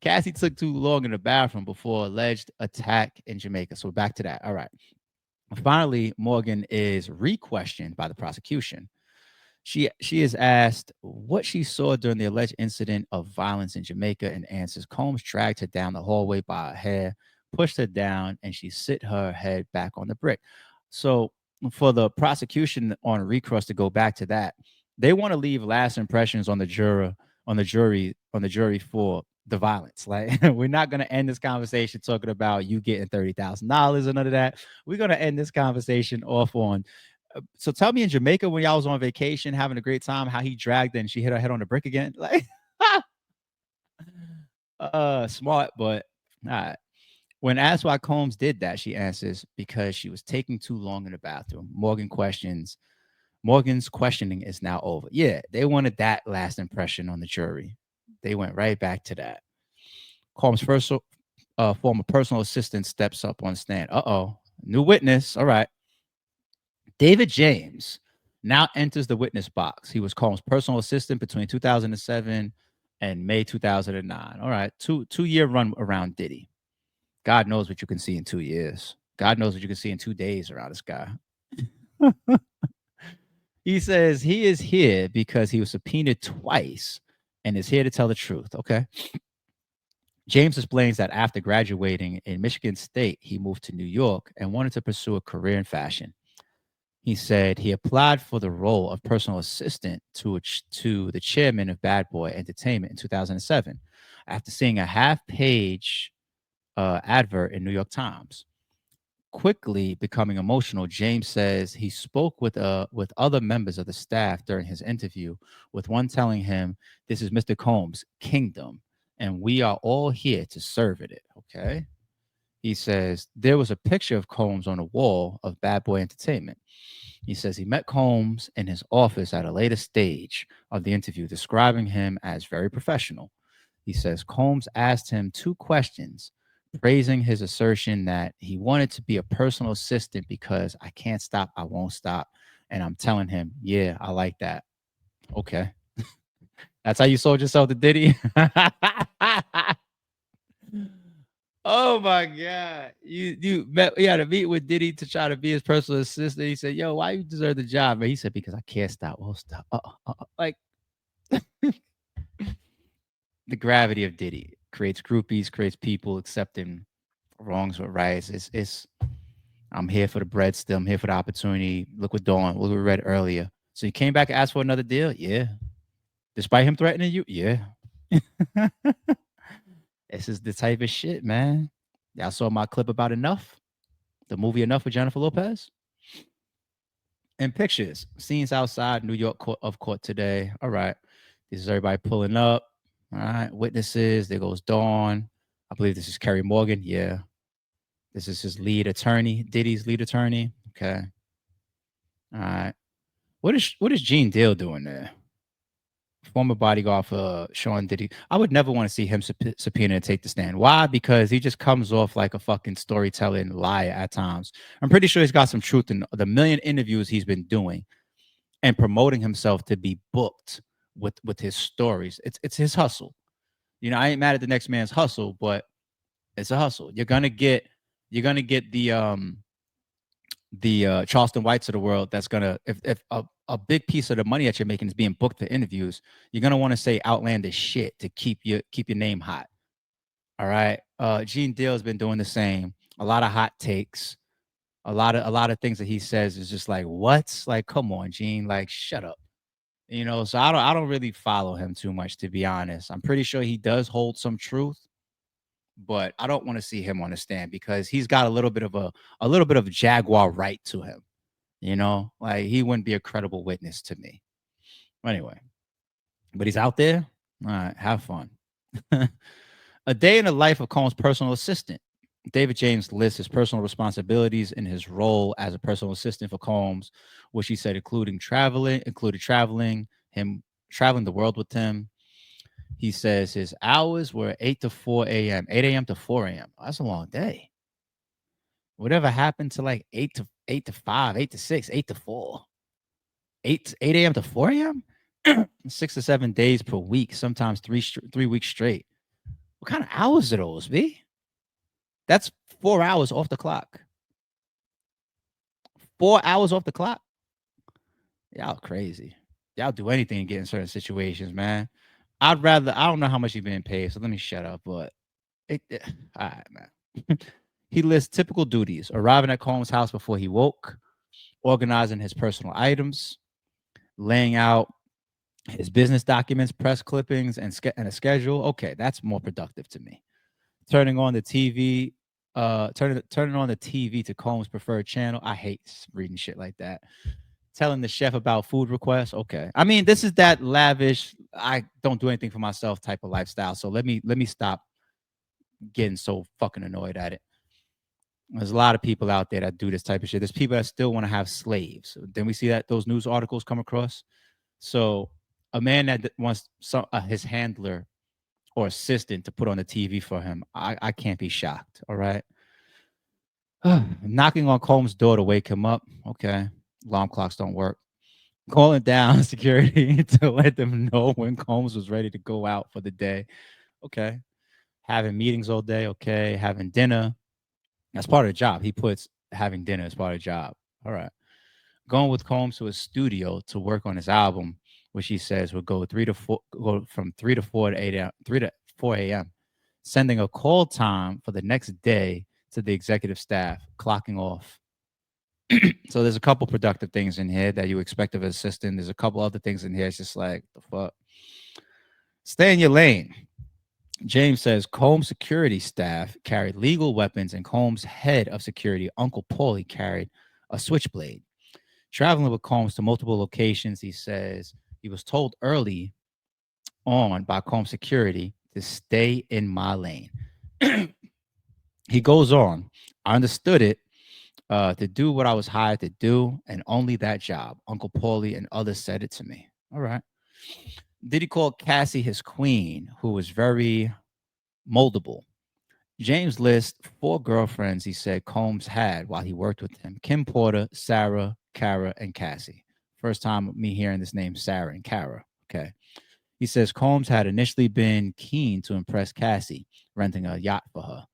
Cassie took too long in the bathroom before alleged attack in Jamaica. So back to that. All right. Finally, Morgan is re-questioned by the prosecution. She is asked what she saw during the alleged incident of violence in Jamaica and answers Combs dragged her down the hallway by her hair, pushed her down, and she sit her head back on the brick. So for the prosecution on recross to go back to that, they want to leave last impressions on the jury for the violence. Like, we're not going to end this conversation talking about you getting $30,000 or none of that. We're going to end this conversation off on. So tell me, in Jamaica when y'all was on vacation having a great time, how he dragged her and she hit her head on the brick again. Like, smart, but all right. When asked why Combs did that, she answers, because she was taking too long in the bathroom. Morgan questions, Morgan's questioning is now over. Yeah, they wanted that last impression on the jury. They went right back to that. Combs' first former personal assistant steps up on stand. New witness. All right. David James now enters the witness box. He was Combs' personal assistant between 2007 and May 2009. All right, two-year run around Diddy. God knows what you can see in 2 years. God knows what you can see in 2 days around this guy. He says he is here because he was subpoenaed twice and is here to tell the truth. Okay. James explains that after graduating in Michigan State, he moved to New York and wanted to pursue a career in fashion. He said he applied for the role of personal assistant to the chairman of Bad Boy Entertainment in 2007 after seeing a half-page advert in New York Times. Quickly becoming emotional, James says he spoke with other members of the staff during his interview, with one telling him, "This is Mr. Combs' kingdom, and we are all here to serve it." Okay. He says there was a picture of Combs on the wall of Bad Boy Entertainment. He says he met Combs in his office at a later stage of the interview, describing him as very professional. He says Combs asked him 2 questions, praising his assertion that he wanted to be a personal assistant because I can't stop, I won't stop. And I'm telling him, yeah, I like that. Okay. That's how you sold yourself to Diddy? Oh my God. You had to meet with Diddy to try to be his personal assistant. He said, "Yo, why you deserve the job?" And he said, "Because I can't stop, won't stop." Like the gravity of Diddy creates groupies, creates people accepting wrongs with rights. It's I'm here for the bread still. I'm here for the opportunity. Look what Dawn, what we read earlier. So you came back and asked for another deal? Yeah. Despite him threatening you? Yeah. This is the type of shit, man. Y'all saw my clip about Enough, the movie Enough with Jennifer Lopez. And pictures, scenes outside New York court today. All right. This is everybody pulling up. All right. Witnesses. There goes Dawn. I believe this is Kerry Morgan. Yeah. This is his lead attorney, Diddy's lead attorney. Okay. All right. What is Gene Deal doing there? Former bodyguard for Sean Diddy. I would never want to see him subpoena and take the stand. Why? Because he just comes off like a fucking storytelling liar at times. I'm pretty sure he's got some truth in the million interviews he's been doing and promoting himself to be booked with his stories. It's his hustle. You know, I ain't mad at the next man's hustle, but it's a hustle. You're gonna get the Charleston Whites of the world. That's gonna if a big piece of the money that you're making is being booked for interviews, you're gonna want to say outlandish shit to keep your name hot. All right. Gene Deal has been doing the same. A lot of hot takes. A lot of things that he says is just like, what? Like, come on, Gene. Like, shut up. You know, so I don't really follow him too much, to be honest. I'm pretty sure he does hold some truth, but I don't want to see him on the stand because he's got a little bit of Jaguar right to him. You know, like he wouldn't be a credible witness to me. Anyway, but he's out there. All right, have fun. A day in the life of Combs' personal assistant. David James lists his personal responsibilities in his role as a personal assistant for Combs, which he said included traveling, him traveling the world with him. He says his hours were 8 to 4 a.m., 8 a.m. to 4 a.m. That's a long day. Whatever happened to like 8 to 5, 8 to 6, 8 to 4, 8 a.m. to 4 a.m.? 6 to 7 days per week, sometimes 3 weeks straight. What kind of hours are those, B? That's 4 hours off the clock. 4 hours off the clock. Y'all crazy. Y'all do anything to get in certain situations, man. I don't know how much you've been paid, so let me shut up. But all right, man. He lists typical duties: arriving at Combs' house before he woke, organizing his personal items, laying out his business documents, press clippings, and a schedule. Okay, that's more productive to me. Turning on the TV, turning on the TV to Combs' preferred channel. I hate reading shit like that. Telling the chef about food requests. Okay, I mean this is that lavish. I don't do anything for myself type of lifestyle. So let me stop getting so fucking annoyed at it. There's a lot of people out there that do this type of shit. There's people that still want to have slaves. Then we see that those news articles come across. So a man that wants his handler or assistant to put on the TV for him, I can't be shocked. All right. Knocking on Combs' door to wake him up. Okay. Alarm clocks don't work. Calling down security to let them know when Combs was ready to go out for the day. Okay. Having meetings all day. Okay. Having dinner. That's part of the job. He puts having dinner as part of the job. All right. Going with Combs to his studio to work on his album, which he says would go from 3 to 4 to 8 a.m. 3 to 4 a.m. Sending a call time for the next day to the executive staff, clocking off. So there's a couple productive things in here that you expect of an assistant. There's a couple other things in here. It's just like the fuck. Stay in your lane. James says Combs' security staff carried legal weapons, and Combs' head of security, Uncle Paulie, carried a switchblade. Traveling with Combs to multiple locations, he says he was told early on by Combs security to stay in my lane. He goes on, I understood it to do what I was hired to do, and only that job. Uncle Paulie and others said it to me. All right. Diddy called Cassie his queen, who was very moldable. James lists 4 girlfriends he said Combs had while he worked with him: Kim Porter, Sarah, Kara, and Cassie. First time me hearing this name, Sarah and Kara. Okay. He says Combs had initially been keen to impress Cassie, renting a yacht for her.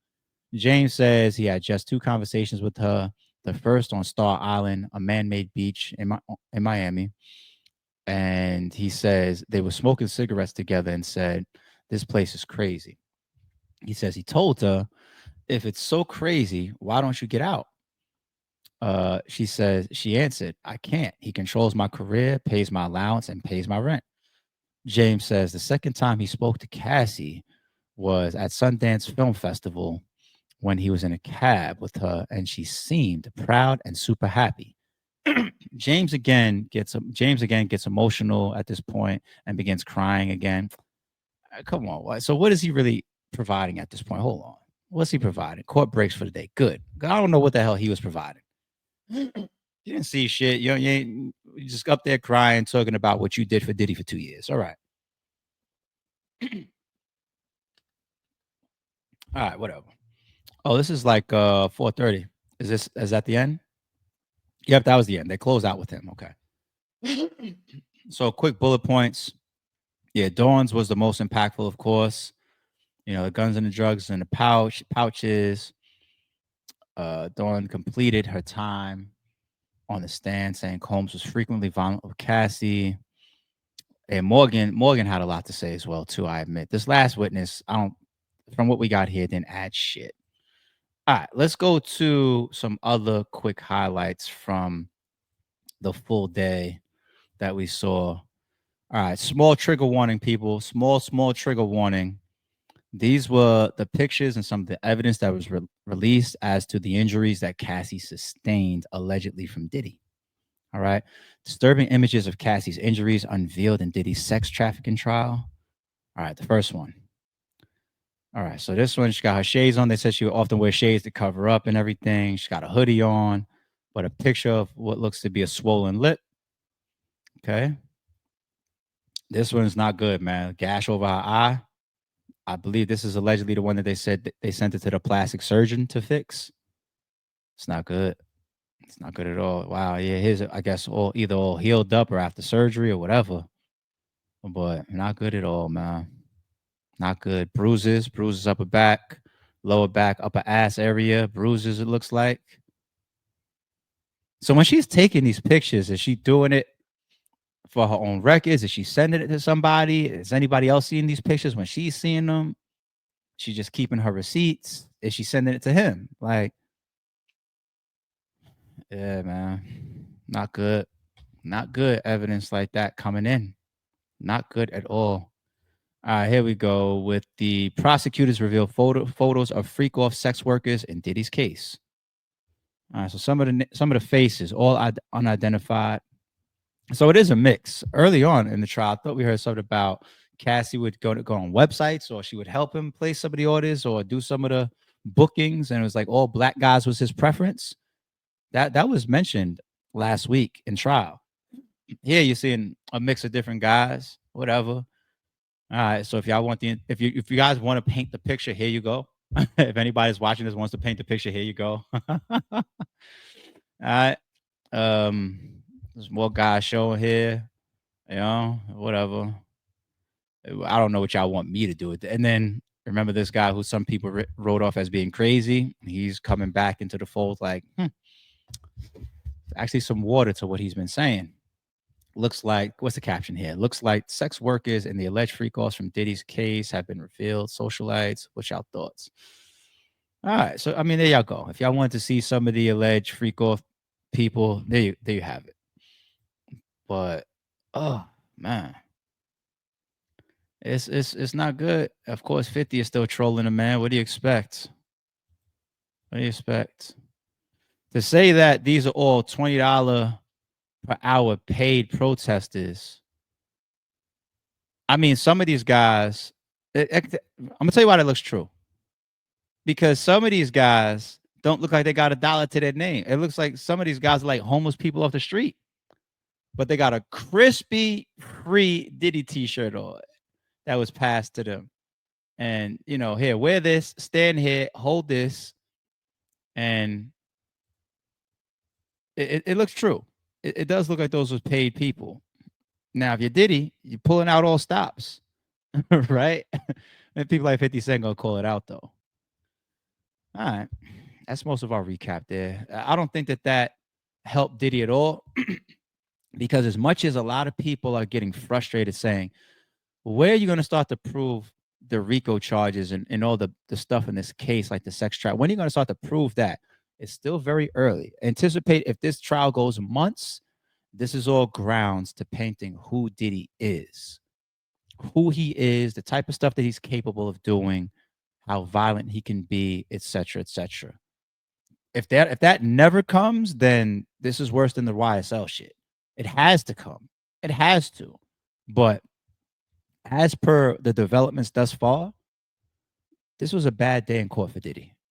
James says he had just 2 conversations with her. The first on Star Island, a man-made beach in Miami. And he says they were smoking cigarettes together and said, "This place is crazy." He says he told her, "If it's so crazy, why don't you get out?" She answered, "I can't. He controls my career, pays my allowance, and pays my rent." James says the second time he spoke to Cassie was at Sundance Film Festival when he was in a cab with her, and she seemed proud and super happy. James again gets emotional at this point and begins crying again. Come on, so what is he really providing at this point? Hold on, what's he providing? Court breaks for the day. Good. I don't know what the hell he was providing. You didn't see shit. You just up there crying, talking about what you did for Diddy for 2 years. All right. All right, whatever. Oh, this is like 4:30. Is that the end? Yep, that was the end. They closed out with him. Okay. So quick bullet points. Yeah, Dawn's was the most impactful, of course. The guns and the drugs in the pouches. Dawn completed her time on the stand, saying Combs was frequently violent with Cassie. And Morgan had a lot to say as well, too, I admit. This last witness, from what we got here, didn't add shit. All right, let's go to some other quick highlights from the full day that we saw. All right, small trigger warning, people. Small trigger warning. These were the pictures and some of the evidence that was released as to the injuries that Cassie sustained allegedly from Diddy. All right. Disturbing images of Cassie's injuries unveiled in Diddy's sex trafficking trial. All right, the first one. All right, so this one, she got her shades on. They said she would often wear shades to cover up and everything. She's got a hoodie on, but a picture of what looks to be a swollen lip. Okay. This one's not good, man. Gash over her eye. I believe this is allegedly the one that they said they sent it to the plastic surgeon to fix. It's not good. It's not good at all. Wow. Yeah, his, I guess, either all healed up or after surgery or whatever. But not good at all, man. Not good. Bruises upper back, lower back, upper ass area, bruises, it looks like. So when she's taking these pictures, is she doing it for her own records? Is she sending it to somebody? Is anybody else seeing these pictures when she's seeing them? She's just keeping her receipts? Is she sending it to him? Like, yeah, man. Not good. Not good evidence like that coming in. Not good at all. All right, here we go with the prosecutors reveal photos of freak-off sex workers in Diddy's case. All right, so some of the faces, all unidentified. So it is a mix. Early on in the trial, I thought we heard something about Cassie would go on websites, or she would help him place some of the orders or do some of the bookings, and it was like all black guys was his preference. That was mentioned last week in trial. Here you're seeing a mix of different guys, whatever. All right. So if y'all want if you guys want to paint the picture, here you go. If anybody's watching this wants to paint the picture, here you go. All right. There's more guys showing here. Whatever. I don't know what y'all want me to do with it. And then remember this guy who some people wrote off as being crazy. He's coming back into the fold like, actually some water to what he's been saying. Looks like, what's the caption here? Looks like sex workers and the alleged freak-offs from Diddy's case have been revealed. Socialites, what's y'all thoughts? All right, so I mean, there y'all go. If y'all want to see some of the alleged freak-off people, there you have it. But oh man, it's not good. Of course, 50 is still trolling a man. What do you expect? What do you expect? To say that these are all $20 per hour paid protesters. I mean, some of these guys, I'm gonna tell you why that looks true. Because some of these guys don't look like they got $1 to their name. It looks like some of these guys are like homeless people off the street, but they got a crispy free Diddy t-shirt on that was passed to them. And here, wear this, stand here, hold this, and it looks true. It does look like those were paid people. Now, if you're Diddy, you're pulling out all stops, right? And people like 50 Cent gonna call it out though. All right, that's most of our recap there. I don't think that helped Diddy at all, because as much as a lot of people are getting frustrated saying, where are you going to start to prove the RICO charges and all the stuff in this case, like the sex trial? When are you going to start to prove that? It's still very early. Anticipate if this trial goes months, this is all grounds to painting who Diddy is, who he is, the type of stuff that he's capable of doing, how violent he can be, etc., etc. If that never comes, then this is worse than the YSL shit. It has to come. It has to. But as per the developments thus far, this was a bad day in court for Diddy.